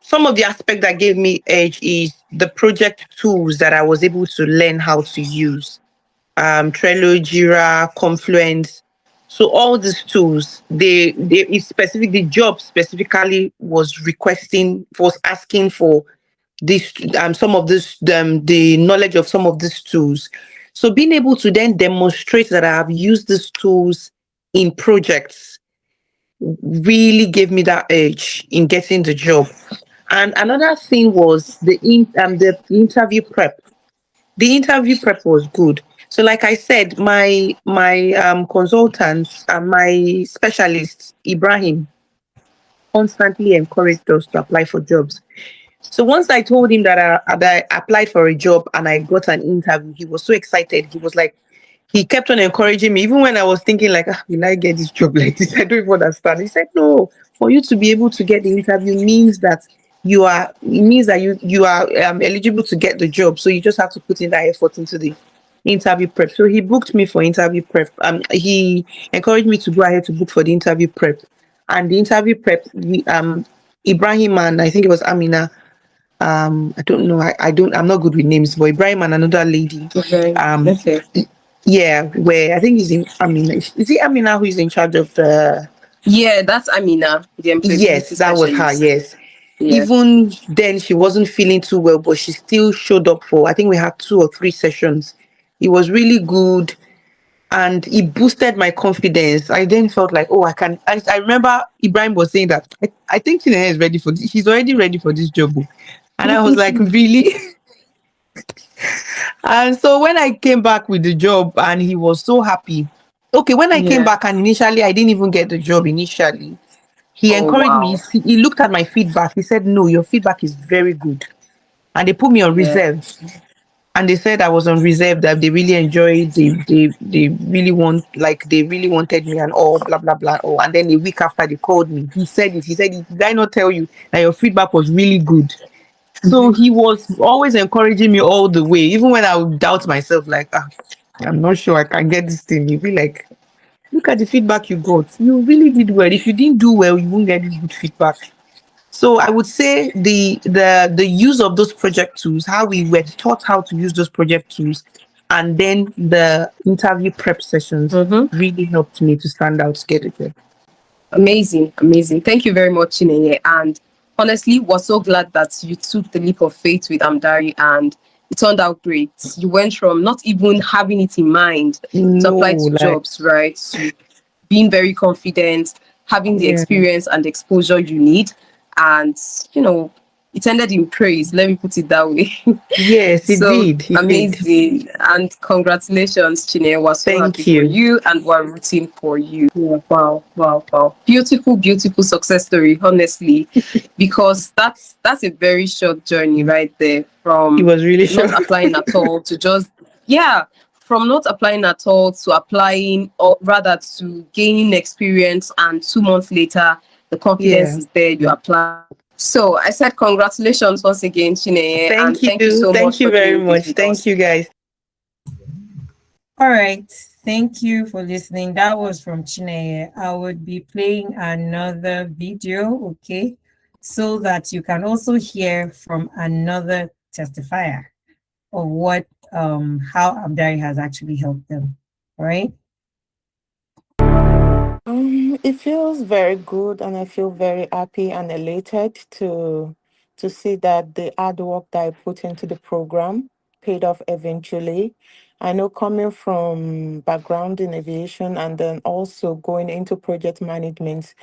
some of the aspect that gave me edge is the project tools that I was able to learn how to use. Trello, Jira, Confluence. So all these tools, they it's specific. The job specifically was asking for this some of this the knowledge of some of these tools. So being able to then demonstrate that I have used these tools in projects really gave me that edge in getting the job. And another thing was the interview prep. The interview prep was good. So, like I said, my consultants and my specialist Ibrahim constantly encouraged us to apply for jobs. So once I told him that I applied for a job and I got an interview, he was so excited. He was like, he kept on encouraging me, even when I was thinking like, will I get this job like this? I don't even understand. He said, no, for you to be able to get the interview means that you are eligible to get the job. So you just have to put in that effort into the interview prep. So he booked me for interview prep. He encouraged me to go ahead to book for the interview prep. And the interview prep, Ibrahim and I think it was Amina. I don't know. I'm not good with names, but Ibrahim and another lady. Okay. Um, Okay. yeah, where I think he's in Amina. Is it Amina who is in charge of the? Yeah, that's Amina, the Yes, employability that was her. specialist. Yes. Yeah. Even then, she wasn't feeling too well, but she still showed up for. I think we had 2 or 3 sessions. It was really good, and it boosted my confidence. I then felt like, oh, I can. I remember Ibrahim was saying that I think Chinese is ready for this. He's already ready for this job, oh. And I was like, really? And so when I came back with the job and he was so happy. Okay, when I came Yeah. back and initially I didn't even get the job initially, he Oh, encouraged me. wow. He looked at my feedback. He said, no, your feedback is very good. And they put me on Yeah. reserve. And they said I was on reserve, that they really enjoyed, they really they really wanted me and all, blah, blah, blah. Oh, and then a week after they called me, he said it. He said, did I not tell you that your feedback was really good? So he was always encouraging me all the way, even when I would doubt myself, like, I'm not sure I can get this thing. You'd be like, look at the feedback you got. You really did well. If you didn't do well, you won't get this good feedback. So I would say the use of those project tools, how we were taught how to use those project tools, and then the interview prep sessions Mm-hmm. really helped me to stand out, to get it there. Amazing, amazing. Thank you very much, Chinenye. And honestly, we're so glad that you took the leap of faith with Amdari and it turned out great. You went from not even having it in mind to No, apply to like, jobs, right? To being very confident, having the yeah, experience and the exposure you need. And, you know, it ended in praise. Let me put it that way. yes, it So did, it did. amazing. And congratulations, Chine. We're so happy Thank for you. you and we're rooting for you. Yeah, wow, wow, wow. Beautiful, beautiful success story, honestly. Because that's a very short journey right there It from was really not short. applying at all to just yeah, from not applying at all to applying or rather to gaining experience and 2 months later the confidence Yeah. is there, you apply. So I said congratulations once again, Chineye, and Thank thank you you. so much Thank you for very doing this much. with Thank us. you, guys. All right. Thank you for listening. That was from Chineye. I would be playing another video, okay, so that you can also hear from another testifier of what how Abdari has actually helped them. All right. It feels very good, and I feel very happy and elated to see that the hard work that I put into the program paid off eventually. I know coming from background in aviation and then also going into project management,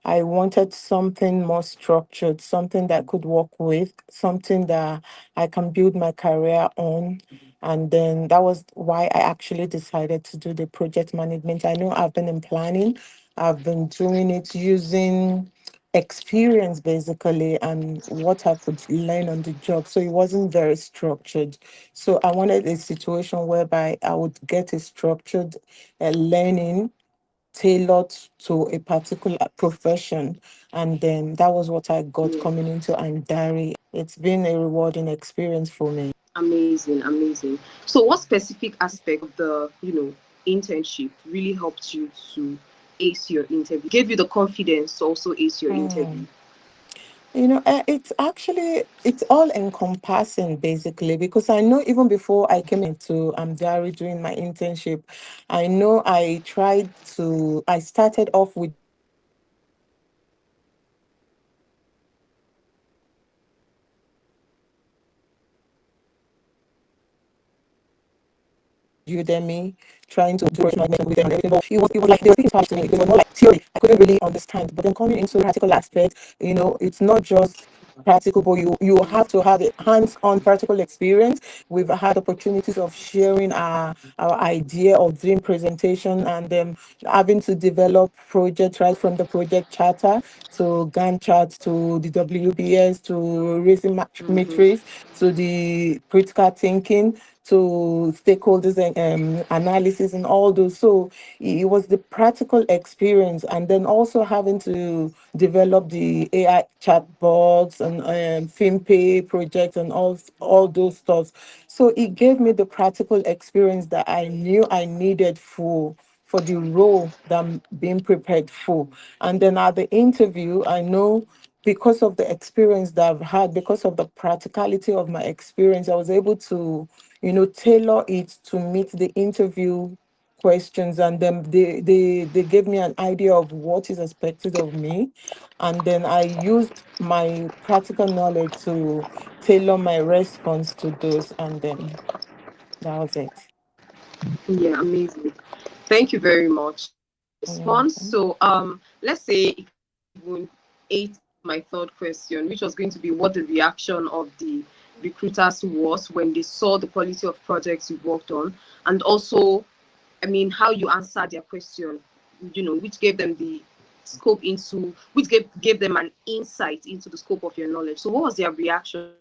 I wanted something more structured, something that I could work with, something that I can build my career on. And then that was why I actually decided to do the project management. I know I've been in planning, I've been doing it using experience basically and what I could learn on the job. So it wasn't very structured. So I wanted a situation whereby I would get a structured learning tailored to a particular profession. And then that was what I got Yeah. coming into Andari. It's been a rewarding experience for me. Amazing, amazing. So, what specific aspect of the, internship really helped you to ace your interview? Gave you the confidence to also ace your interview? Hmm. It's actually it's all encompassing basically because I know even before I came into Amdari doing my internship, I know I started off with Udemy, trying to do project management with them and everything. But it was like they were speaking Spanish to me. It was more like theory. I couldn't really understand. But then coming into practical aspects, it's not just practical, but you have to have a hands-on practical experience. We've had opportunities of sharing our idea of doing presentation and having to develop projects right from the project charter to Gantt charts to the WBS to raising Mm-hmm. matrix to the critical thinking to stakeholders and analysis and all those. So it was the practical experience, and then also having to develop the AI chatbots and FinPay projects and all those stuff. So it gave me the practical experience that I knew I needed for the role that I'm being prepared for. And then at the interview, I know because of the experience that I've had, because of the practicality of my experience, I was able to, tailor it to meet the interview questions. And then they gave me an idea of what is expected of me. And then I used my practical knowledge to tailor my response to those. And then that was it. Yeah, amazing. Thank you very much for that Yeah. response. So, let's say it kind of even ate my third question, which was going to be what the reaction of the recruiters was when they saw the quality of projects you worked on, and also, I mean, how you answered their question, which gave them the scope into, which gave them an insight into the scope of your knowledge. So, what was their reaction to that?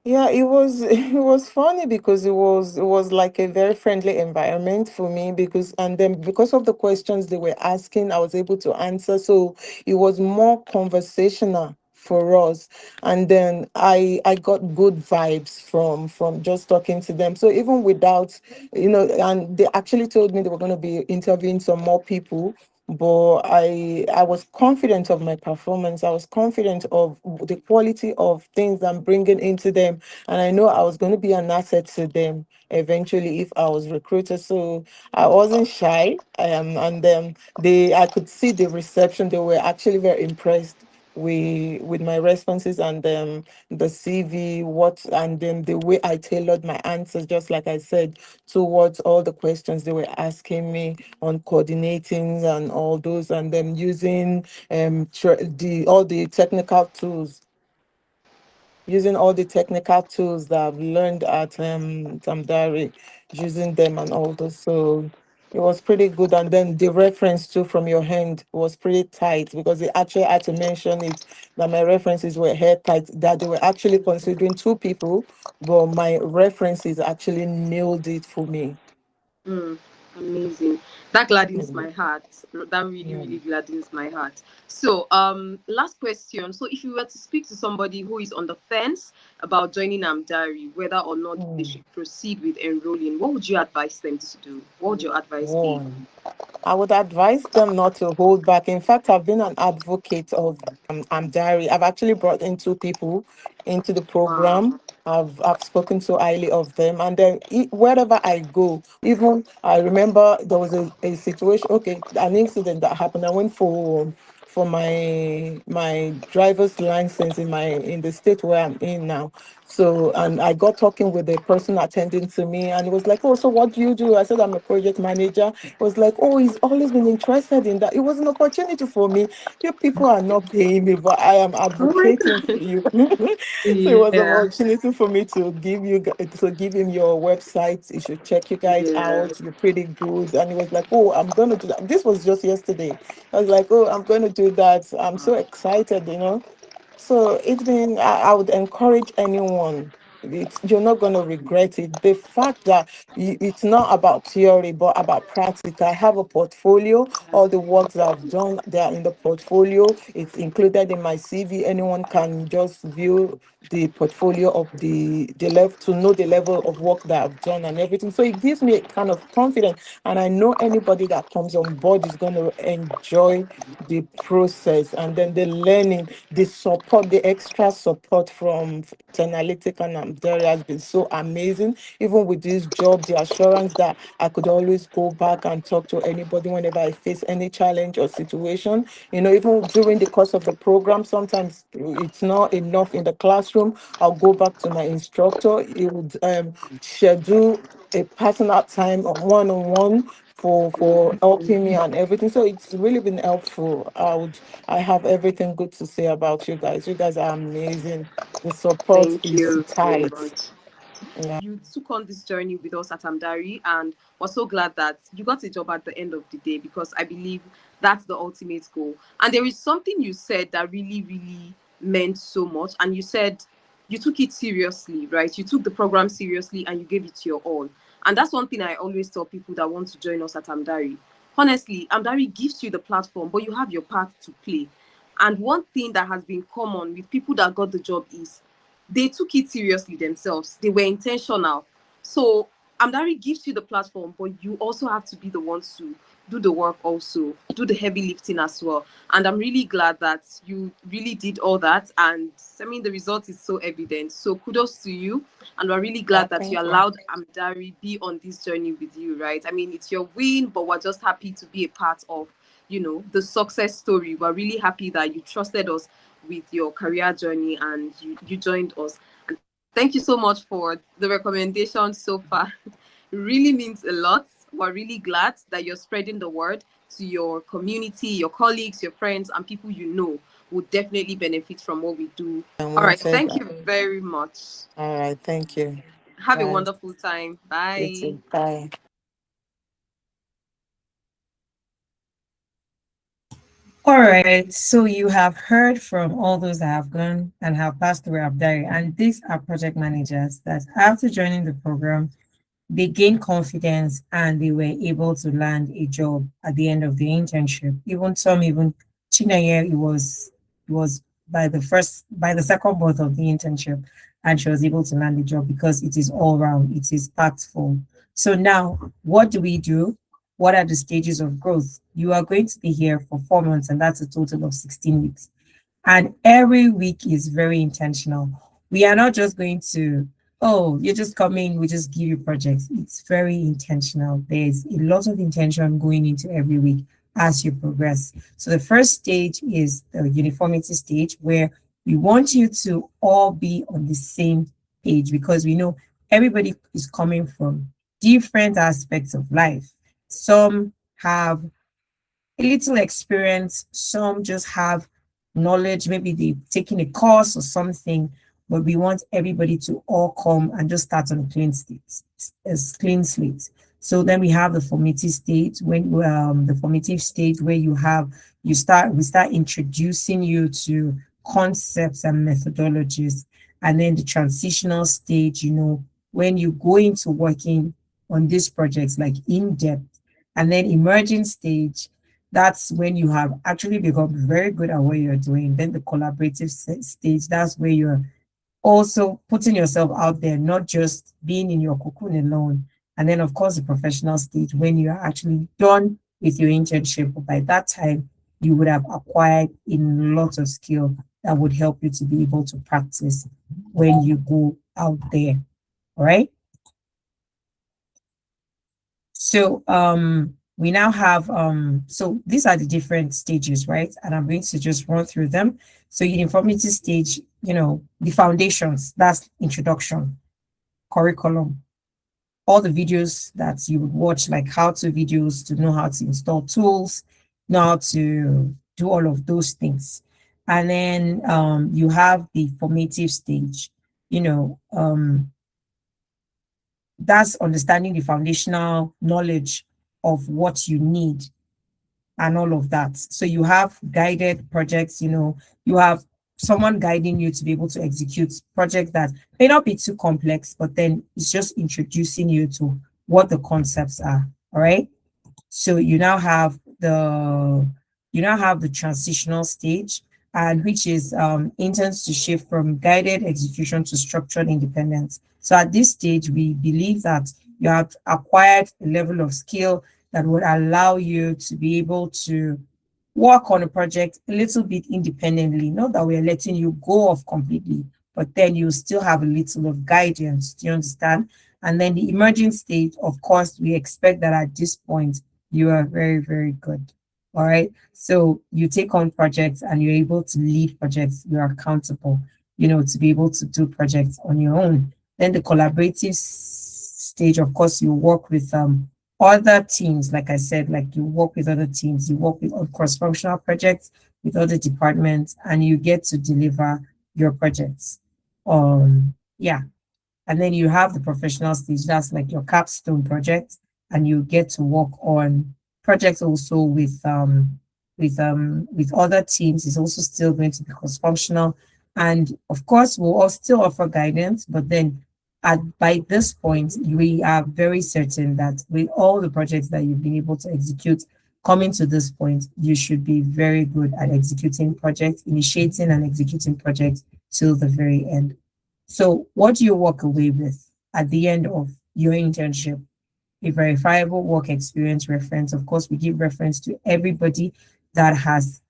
Yeah, it was it was funny because it was like a very friendly environment for me because and then because of the questions they were asking, I was able to answer. So it was more conversational for us. And then I got good vibes from just talking to them. So even without, and they actually told me they were going to be interviewing some more people, but I was confident of my performance. I was confident of the quality of things I'm bringing into them, and I know I was going to be an asset to them eventually if I was recruited. So I wasn't shy, and I could see the reception. They were actually very impressed with my responses and the CV, what and then the way I tailored my answers, just like I said, towards all the questions they were asking me on coordinating and all those, and then using the all the technical tools, using all the technical tools that I've learned at Tamdari, using them and all those. So it was pretty good. And then the reference too from your hand was pretty tight because they actually had to mention it that my references were hair tight, that they were actually considering two people, but my references actually nailed it for me. Mm, amazing. That gladdens Mm, my heart. That really, yeah. really gladdens my heart. So, last question. So, if you were to speak to somebody who is on the fence about joining Amdari, whether or not they Mm. should proceed with enrolling, what would you advise them to do? What would your advice be? One. I would advise them not to hold back. In fact, I've been an advocate of Amdari. I've actually brought in two people into the Wow. program. I've spoken so highly of them, and then wherever I go, even I remember there was a situation. Okay, an incident that happened. I went for my driver's license in the state where I'm in now. So, and I got talking with the person attending to me, and it was like, "Oh, so what do you do?" I said, "I'm a project manager." It was like, "Oh, he's always been interested in that." It was an opportunity for me. You people are not paying me, but I am Oh my advocating for God. you. So it was an Yeah. opportunity for me to give him your website. You should check you guys Yeah. out. You're pretty good. And he was like, "Oh, I'm gonna do that." This was just yesterday. I was like, "Oh, I'm gonna do that." I'm so excited. So it's been, I would encourage anyone. You're not going to regret it. The fact that it's not about theory, but about practical. I have a portfolio. All the works that I've done, they are in the portfolio. It's included in my CV. Anyone can just view the portfolio of the level to know the level of work that I've done and everything. So it gives me a kind of confidence. And I know anybody that comes on board is going to enjoy the process, and then the learning, the support, the extra support from Analytic and Amderi has been so amazing. Even with this job, the assurance that I could always go back and talk to anybody whenever I face any challenge or situation. Even during the course of the program, sometimes it's not enough in the classroom. I'll go back to my instructor. He would schedule a personal time on one-on-one for helping me and everything. So it's really been helpful. I have everything good to say about you guys. You guys are amazing. The support Thank is you very tight. much. Yeah. You took on this journey with us at Amdari, and we're so glad that you got a job at the end of the day, because I believe that's the ultimate goal. And there is something you said that really, really meant so much. And you said you took it seriously, right? You took the program seriously and you gave it your all. And that's one thing I always tell people that want to join us at Amdari. Honestly, Amdari gives you the platform, but you have your part to play. And one thing that has been common with people that got the job is they took it seriously themselves. They were intentional. So Amdari gives you the platform, but you also have to be the ones to do the work, also do the heavy lifting as well. And I'm really glad that you really did all that. And I mean, the result is so evident. So kudos to you. And we're really Yeah, glad that you thank you. allowed Amdari be on this journey with you, right? I mean, it's your win, but we're just happy to be a part of, the success story. We're really happy that you trusted us with your career journey and you joined us. And thank you so much for the recommendation so far. It really means a lot. We're really glad that you're spreading the word to your community, your colleagues, your friends, and people you know would definitely benefit from what we do. I All right. wanted Thank that. you very much. All right, thank you. Have a Bye. wonderful time. You Bye. too. Bye. All right, so you have heard from all those that have gone and have passed through Abdari, and these are project managers that after joining the program, they gained confidence and they were able to land a job at the end of the internship. Even Chinaya, it was by the second month of the internship, and she was able to land a job because it is all round, it is impactful. So now, what do we do? What are the stages of growth? You are going to be here for 4 months, and that's a total of 16 weeks. And every week is very intentional. We are not just going to, oh, you're just coming, we just give you projects. It's very intentional. There's a lot of intention going into every week as you progress. So the first stage is the uniformity stage, where we want you to all be on the same page, because we know everybody is coming from different aspects of life. Some have a little experience, some just have knowledge, maybe they've taken a course or something, but we want everybody to all come and just start on a clean slate, a clean slate. So then we have the formative stage, when the formative stage where we start introducing you to concepts and methodologies, and then the transitional stage, when you go into working on these projects like in depth, and then emerging stage, that's when you have actually become very good at what you're doing. Then the collaborative stage, that's where you're also putting yourself out there, not just being in your cocoon alone. And then, of course, the professional stage, when you're actually done with your internship. By that time, you would have acquired a lot of skill that would help you to be able to practice when you go out there. All right. So, we now have so these are the different stages, right? And I'm going to just run through them. So in informative stage, the foundations, that's introduction, curriculum, all the videos that you would watch, like how-to videos to know how to install tools, know how to do all of those things. And then you have the formative stage, you know, that's understanding the foundational knowledge of what you need and all of that. So you have guided projects, you have someone guiding you to be able to execute projects that may not be too complex, but then it's just introducing you to what the concepts are. All right. So you now have the transitional stage, and which is intends to shift from guided execution to structured independence. So at this stage, we believe that you have acquired a level of skill that would allow you to be able to work on a project a little bit independently. Not that we're letting you go off completely, but then you still have a little of guidance. Do you understand? And then the emerging stage, of course, we expect that at this point you are very, very good. All right. So you take on projects and you're able to lead projects. You're accountable, to be able to do projects on your own. Then the collaborative stage, of course, you work with other teams. Like I said, like you work with other teams, you work with cross-functional projects with other departments, and you get to deliver your projects. Yeah. And then you have the professional stage, that's like your capstone project, and you get to work on projects also with other teams. It's also still going to be cross-functional. And of course, we'll all still offer guidance, but then by this point, we are very certain that with all the projects that you've been able to execute, coming to this point, you should be very good at executing projects, initiating and executing projects till the very end. So what do you walk away with at the end of your internship? A verifiable work experience reference. Of course, we give reference to everybody that has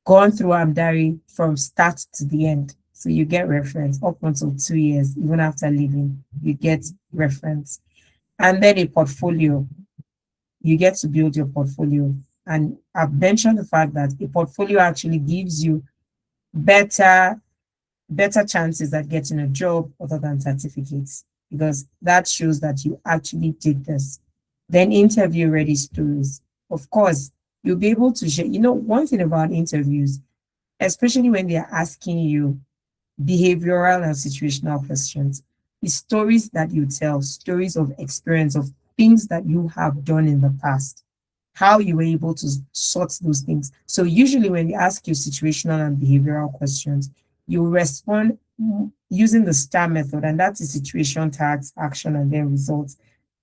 gone through Amdari from start to the end. So you get reference up until 2 years, even after leaving, you get reference. And then a portfolio. You get to build your portfolio. And I've mentioned the fact that a portfolio actually gives you better chances at getting a job other than certificates, because that shows that you actually did this. Then interview ready stories. Of course, you'll be able to share. One thing about interviews, especially when they're asking you behavioral and situational questions, is stories that you tell, stories of experience, of things that you have done in the past, how you were able to sort those things. So usually when they ask you situational and behavioral questions, you respond using the STAR method, and that's a situation, task, action, and then results.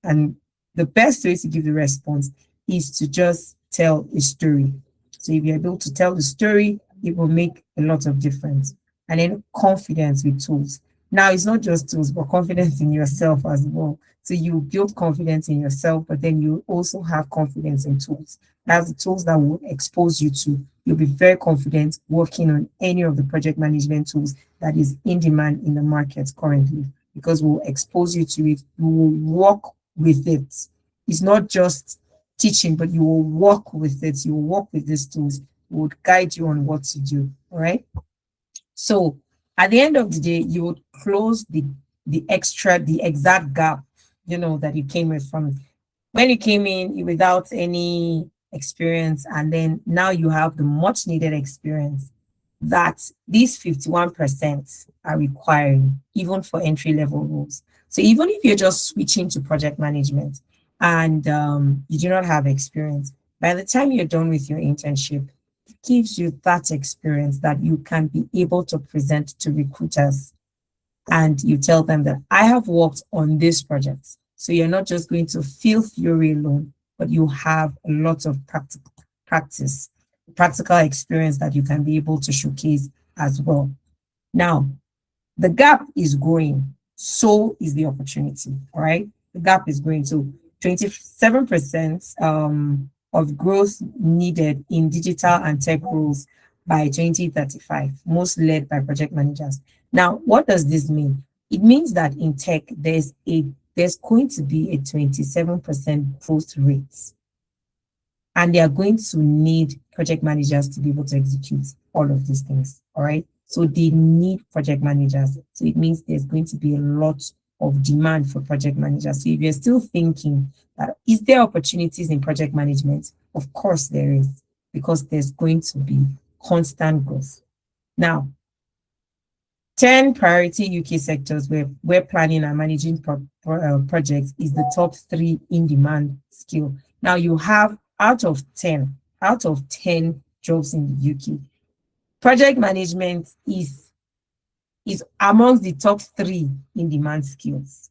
And the best way to give the response is to just tell a story. So if you're able to tell the story, it will make a lot of difference. And then confidence with tools. Now, it's not just tools, but confidence in yourself as well. So you build confidence in yourself, but then you also have confidence in tools. That's the tools that will expose you to. You'll be very confident working on any of the project management tools that is in demand in the market currently, because we'll expose you to it. You will work with it. It's not just teaching, but you will work with it. You will work with these tools. It would guide you on what to do. All right. So at the end of the day, you would close the exact gap, that you came with from when you came in without any experience, and then now you have the much needed experience that these 51% are requiring, even for entry level roles. So even if you're just switching to project management and you do not have experience, by the time you're done with your internship, gives you that experience that you can be able to present to recruiters, and you tell them that I have worked on this project. So you're not just going to feel theory alone, but you have a lot of practical experience that you can be able to showcase as well. Now, the gap is growing, so is the opportunity. All right, the gap is growing. So 27% of growth needed in digital and tech roles by 2035, most led by project managers. Now, what does this mean? It means that in tech, there's going to be a 27% growth rate. And they are going to need project managers to be able to execute all of these things. All right. So they need project managers. So it means there's going to be a lot of demand for project managers. So if you're still thinking that is there opportunities in project management? Of course there is, because there's going to be constant growth. Now, 10 priority UK sectors where planning and managing projects is the top 3 in demand skill. Now you have out of 10 jobs in the UK, project management is amongst the top 3 in demand skills.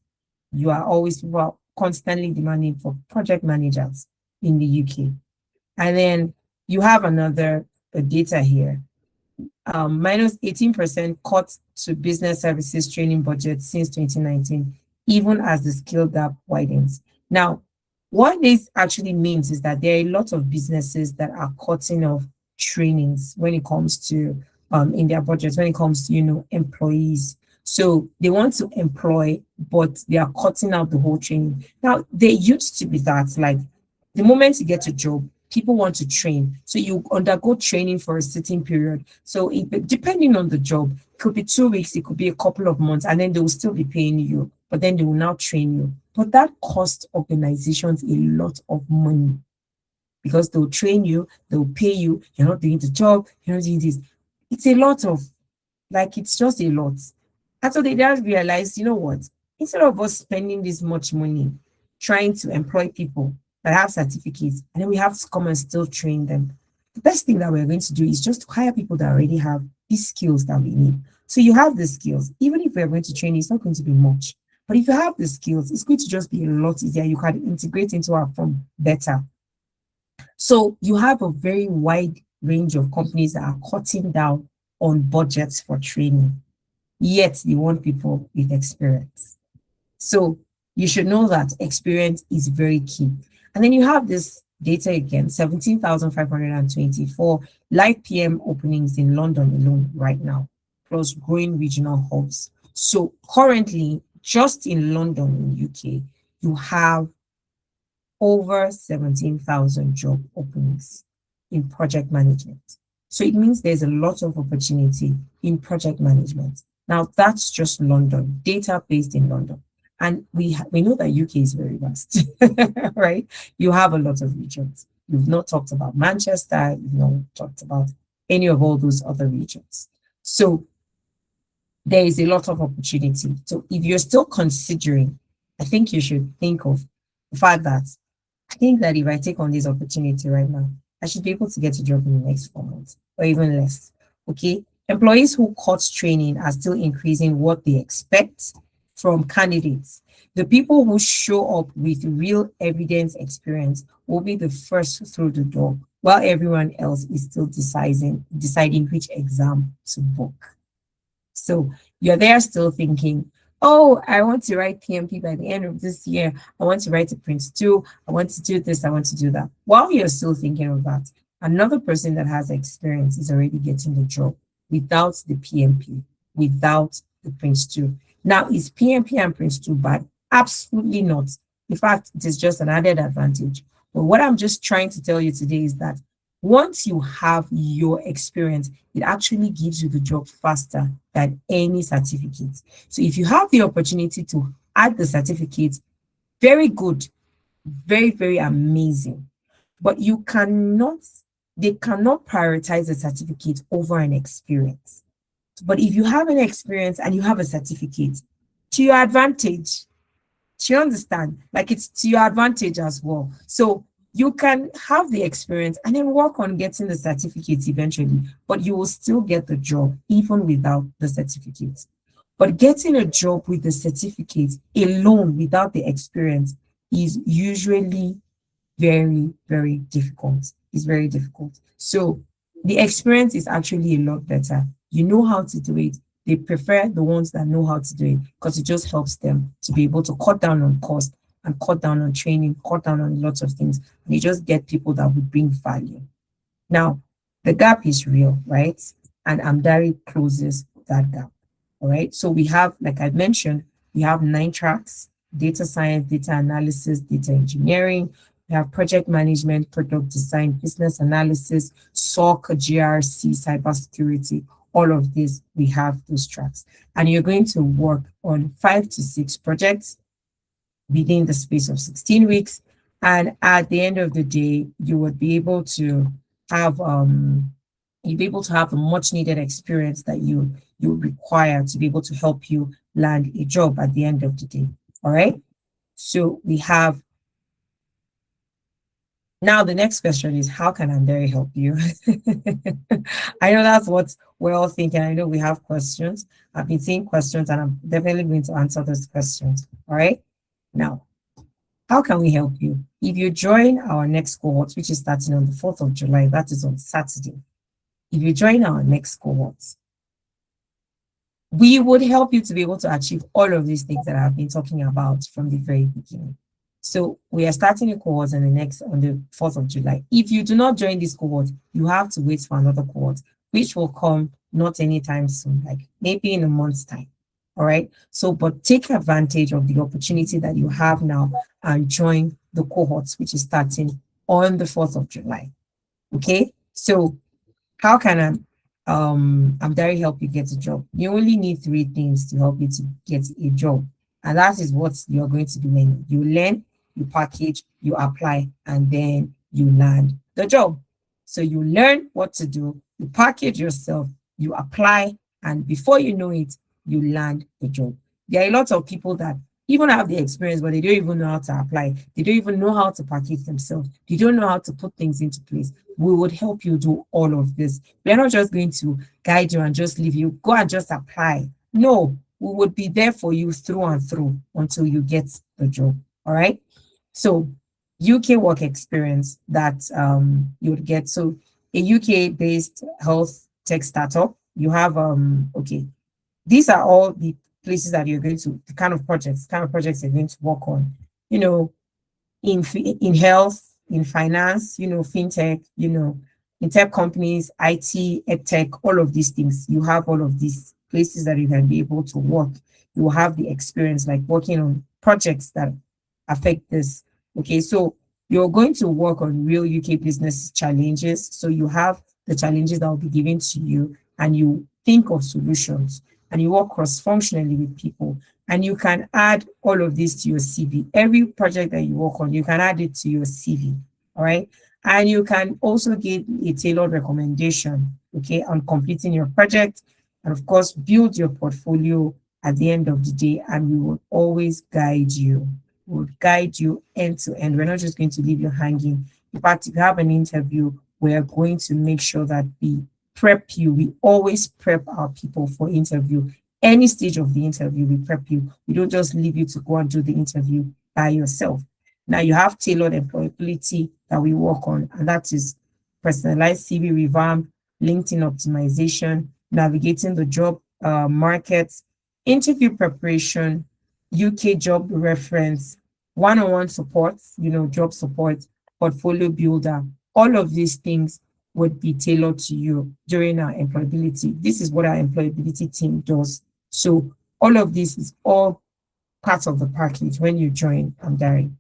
You are always, people are constantly demanding for project managers in the UK. And then you have another data here. Minus 18% cut to business services training budget since 2019, even as the skill gap widens. Now, what this actually means is that there are a lot of businesses that are cutting off trainings when it comes to in their budgets, when it comes to employees. So they want to employ, but they are cutting out the whole training. Now, there used to be that, like, the moment you get a job, people want to train. So you undergo training for a certain period. So depending on the job, it could be 2 weeks, it could be a couple of months, and then they will still be paying you, but then they will now train you. But that costs organizations a lot of money, because they'll train you, they'll pay you, you're not doing the job, you're not doing this. It's a lot of, it's just a lot. And so they just realized, you know what, instead of us spending this much money trying to employ people that have certificates, and then we have to come and still train them, the best thing that we're going to do is just to hire people that already have these skills that we need. So you have the skills. Even if we're going to train, it's not going to be much. But if you have the skills, it's going to just be a lot easier. You can integrate into our firm better. So you have a very wide range of companies that are cutting down on budgets for training, yet they want people with experience. So you should know that experience is very key. And then you have this data again, 17,524 live PM openings in London alone right now, plus growing regional hubs. So currently, just in London, in UK, you have over 17,000 job openings in project management. So it means there's a lot of opportunity in project management. Now, that's just London, data based in London. And we know that UK is very vast, right? You have a lot of regions. You've not talked about Manchester, you've not talked about any of all those other regions. So there is a lot of opportunity. So if you're still considering, I think you should think of the fact that I think that if I take on this opportunity right now, I should be able to get a job in the next 4 months or even less. Okay. Employees who cut training are still increasing what they expect from candidates. The people who show up with real evidence experience will be the first through the door, while everyone else is still deciding which exam to book. So you're there still thinking, oh, I want to write PMP by the end of this year. I want to write a Prince2. I want to do this. I want to do that. While you're still thinking of that, another person that has experience is already getting the job without the PMP, without the Prince2. Now, is PMP and Prince2 bad? Absolutely not. In fact, it is just an added advantage. But what I'm just trying to tell you today is that once you have your experience, it actually gives you the job faster than any certificate. So if you have the opportunity to add the certificate, very good, very, very amazing. But they cannot prioritize the certificate over an experience. But if you have an experience and you have a certificate, to your advantage, do you understand? Like, it's to your advantage as well. So you can have the experience and then work on getting the certificates eventually, but you will still get the job even without the certificate. But getting a job with the certificate alone without the experience is usually very, very difficult. It's very difficult. So the experience is actually a lot better. You know how to do it. They prefer the ones that know how to do it because it just helps them to be able to cut down on cost and cut down on training, cut down on lots of things. And you just get people that would bring value. Now, the gap is real, right? And Amdari closes that gap. All right. So we have, like I mentioned, we have 9 tracks: data science, data analysis, data engineering, We have project management, product design, business analysis, SOC, GRC, cybersecurity. All of this, we have those tracks. And you're going to work on 5 to 6 projects within the space of 16 weeks. And at the end of the day, you would be able to have you'll be able to have the much needed experience that you require to be able to help you land a job at the end of the day. All right. So we have now the next question is, how can Andrea help you? I know that's what we're all thinking. I know we have questions. I've been seeing questions and I'm definitely going to answer those questions. All right. Now, how can we help you? If you join our next cohort, which is starting on the 4th of July, that is on Saturday. If you join our next cohort, we would help you to be able to achieve all of these things that I've been talking about from the very beginning. So we are starting a cohort on the 4th of July. If you do not join this cohort, you have to wait for another cohort, which will come not anytime soon, like maybe in a month's time. All right. So, but take advantage of the opportunity that you have now and join the cohorts, which is starting on the 4th of July. Okay. So how can Amdari help you get a job? You only need 3 things to help you to get a job. And that is what you're going to be learning. You learn, you package, you apply, and then you land the job. So you learn what to do, you package yourself, you apply, and before you know it, you land the job. There are a lot of people that even have the experience, but they don't even know how to apply. They don't even know how to package themselves. They don't know how to put things into place. We would help you do all of this. We're not just going to guide you and just leave you. Go and just apply. No, we would be there for you through and through until you get the job. All right. So UK work experience that you would get. So a UK based health tech startup, you have okay. These are all the places that you're going to, the kind of projects you're going to work on, you know, in health, in finance, you know, fintech, you know, in tech companies, IT, edtech, all of these things. You have all of these places that you can be able to work. You will have the experience like working on projects that affect this. Okay, so you're going to work on real UK business challenges. So you have the challenges that will be given to you and you think of solutions and you work cross-functionally with people and you can add all of this to your CV. Every project that you work on, you can add it to your CV, all right? And you can also get a tailored recommendation, okay, on completing your project and of course, build your portfolio at the end of the day and we will always guide you. We'll guide you end to end. We're not just going to leave you hanging. In fact, if you have an interview, we're going to make sure that we prep you. We always prep our people for interview. Any stage of the interview, we prep you. We don't just leave you to go and do the interview by yourself. Now you have tailored employability that we work on, and that is personalized CV revamp, LinkedIn optimization, navigating the job market, interview preparation, UK job reference, one-on-one support, you know, job support, portfolio builder, all of these things would be tailored to you during our employability. This is what our employability team does. So all of this is all part of the package when you join Amdari.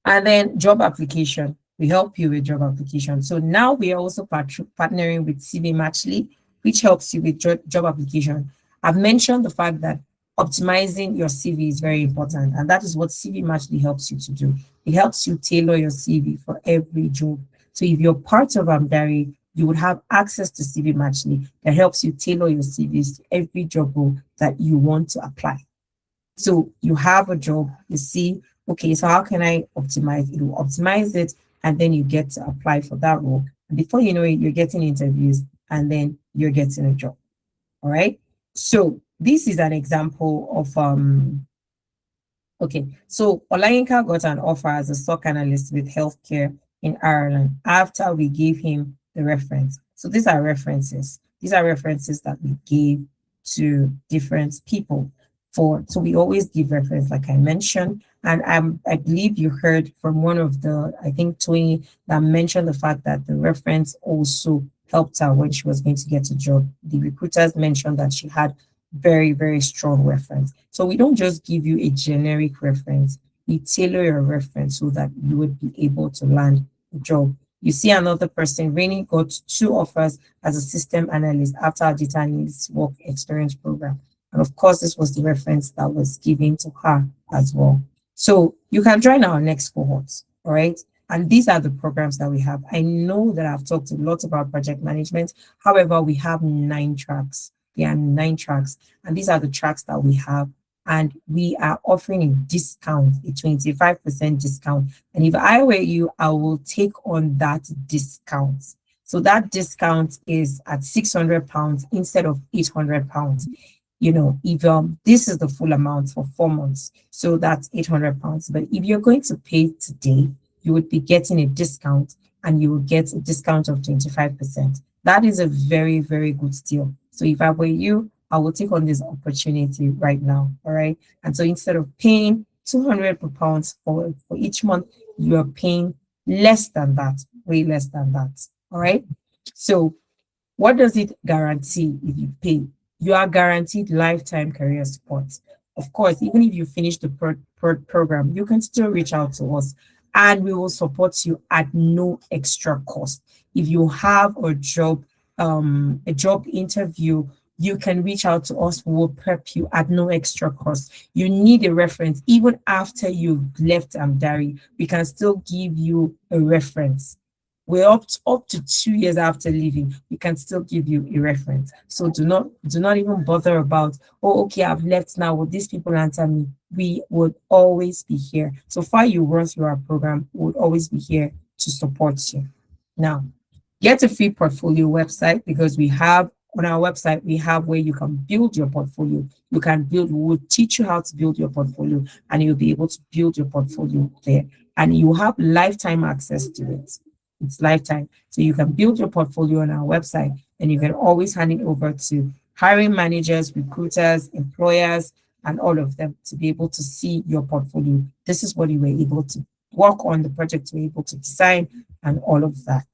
And then job application, we help you with job application. So now we are also partnering with CV Matchly, which helps you with job application. I've mentioned the fact that optimizing your CV is very important, and that is what CV Matchly helps you to do. It helps you tailor your CV for every job. So if you're part of Amdari, you would have access to CV Matchly that helps you tailor your CVs to every job role that you want to apply. So you have a job, you see, okay, so how can I optimize it? You optimize it, and then you get to apply for that role. And before you know it, you're getting interviews, and then you're getting a job. All right. So this is an example of okay, so Olayinka got an offer as a stock analyst with healthcare in Ireland after we gave him the reference. So these are references. These are references that we gave to different people for. So we always give reference, like I mentioned. And I believe you heard from one of the, I think Tony, that mentioned the fact that the reference also helped her when she was going to get a job. The recruiters mentioned that she had very, very strong reference. So we don't just give you a generic reference. we tailor your reference so that you would be able to land a job. You see another person, Rainy got 2 offers as a system analyst after a data analyst work experience program. And of course, this was the reference that was given to her as well. So you can join our next cohort, all right? And these are the programs that we have. I know that I've talked a lot about project management. However, we have 9 tracks. There are 9 tracks, and these are the tracks that we have. And we are offering a discount, a 25% discount. And if I were you, I will take on that discount. So that discount is at £600 instead of £800. If this is the full amount for 4 months, so that's £800. But if you're going to pay today, you would be getting a discount, and you will get a discount of 25%. That is a very, very good deal. So if I were you, I will take on this opportunity right now. All right. And so instead of paying £200 for each month, you are paying less than that, way less than that. All right. So what does it guarantee if you pay? You are guaranteed lifetime career support. Of course, even if you finish the program, you can still reach out to us, and we will support you at no extra cost. If you have a job interview, you can reach out to us. We will prep you at no extra cost. You need a reference. Even after you've left Amdari, we can still give you a reference. We're up to 2 years after leaving, we can still give you a reference. So do not even bother about, oh, okay, I've left now. Will these people answer me? We would always be here. So far you run through our program, we would always be here to support you. Now, get a free portfolio website, because we have on our website, we have where you can build your portfolio. We will teach you how to build your portfolio, and you'll be able to build your portfolio there. And you have lifetime access to it. It's lifetime. So you can build your portfolio on our website, and you can always hand it over to hiring managers, recruiters, employers, and all of them to be able to see your portfolio. This is what you were able to work on, the project you were able to design, and all of that.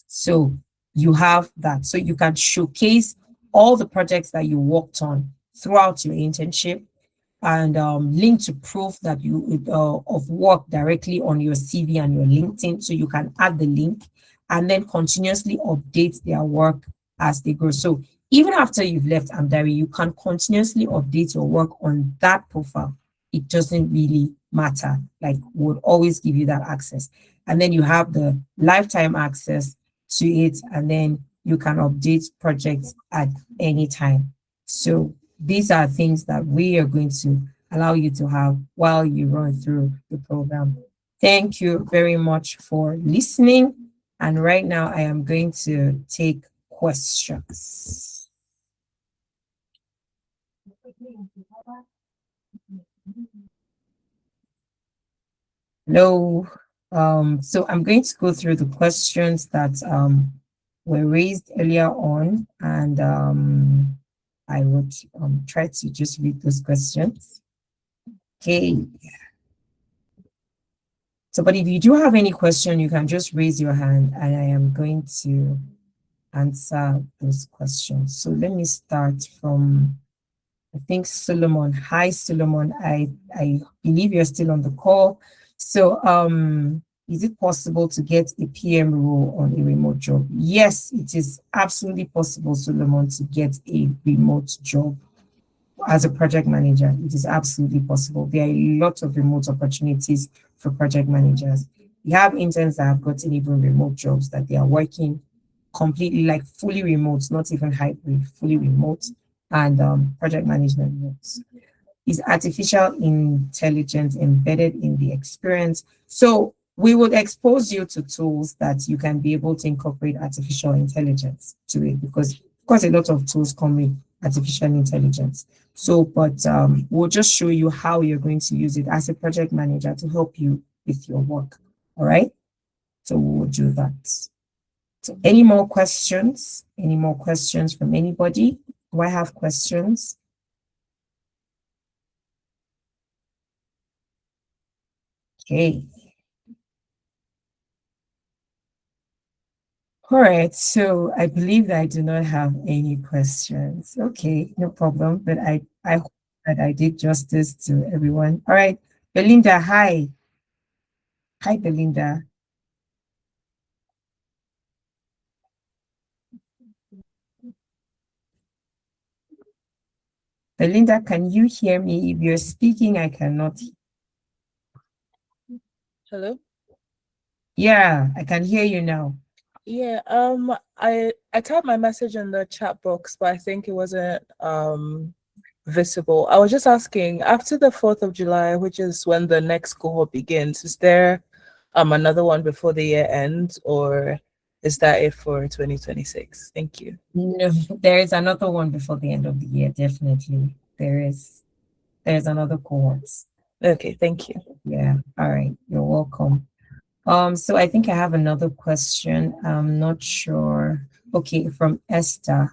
So you have that. So you can showcase all the projects that you worked on throughout your internship, and link to proof that you of work directly on your CV and your LinkedIn. So you can add the link and then continuously update their work as they grow. So even after you've left Amdari, you can continuously update your work on that profile. It doesn't really matter. Like, we'll always give you that access. And then you have the lifetime access to it, and then you can update projects at any time. So these are things that we are going to allow you to have while you run through the program. Thank you very much for listening. And right now I am going to take questions. Hello. So I'm going to go through the questions that were raised earlier on, and I would try to just read those questions. Okay. So, but if you do have any question, you can just raise your hand, and I am going to answer those questions. So let me start from, I think, Solomon. Hi, Solomon. I believe you're still on the call. So is it possible to get a PM role on a remote job? Yes, it is absolutely possible, Solomon, to get a remote job as a project manager. It is absolutely possible. There are a lot of remote opportunities for project managers. We have interns that have gotten even remote jobs, that they are working completely, like fully remote, not even hybrid, fully remote, and project management roles. Is artificial intelligence embedded in the experience? So we would expose you to tools that you can be able to incorporate artificial intelligence to it, because of course a lot of tools come with artificial intelligence. So, but we'll just show you how you're going to use it as a project manager to help you with your work. All right. So we'll do that. So any more questions? Any more questions from anybody? Do I have questions? Okay. All right, so I believe that I do not have any questions. Okay, no problem, but I hope that I did justice to everyone. All right, Belinda, hi. Hi, Belinda. Belinda, can you hear me? If you're speaking, I cannot. Hello? Yeah, I can hear you now. Yeah, I typed my message in the chat box, but I think it wasn't visible. I was just asking, after the 4th of July, which is when the next cohort begins, is there another one before the year ends, or is that it for 2026? Thank you. No, there is another one before the end of the year, definitely. There's another cohort. Okay, thank you. Yeah, all right, you're welcome. So I think I have another question. I'm not sure. Okay, from Esther.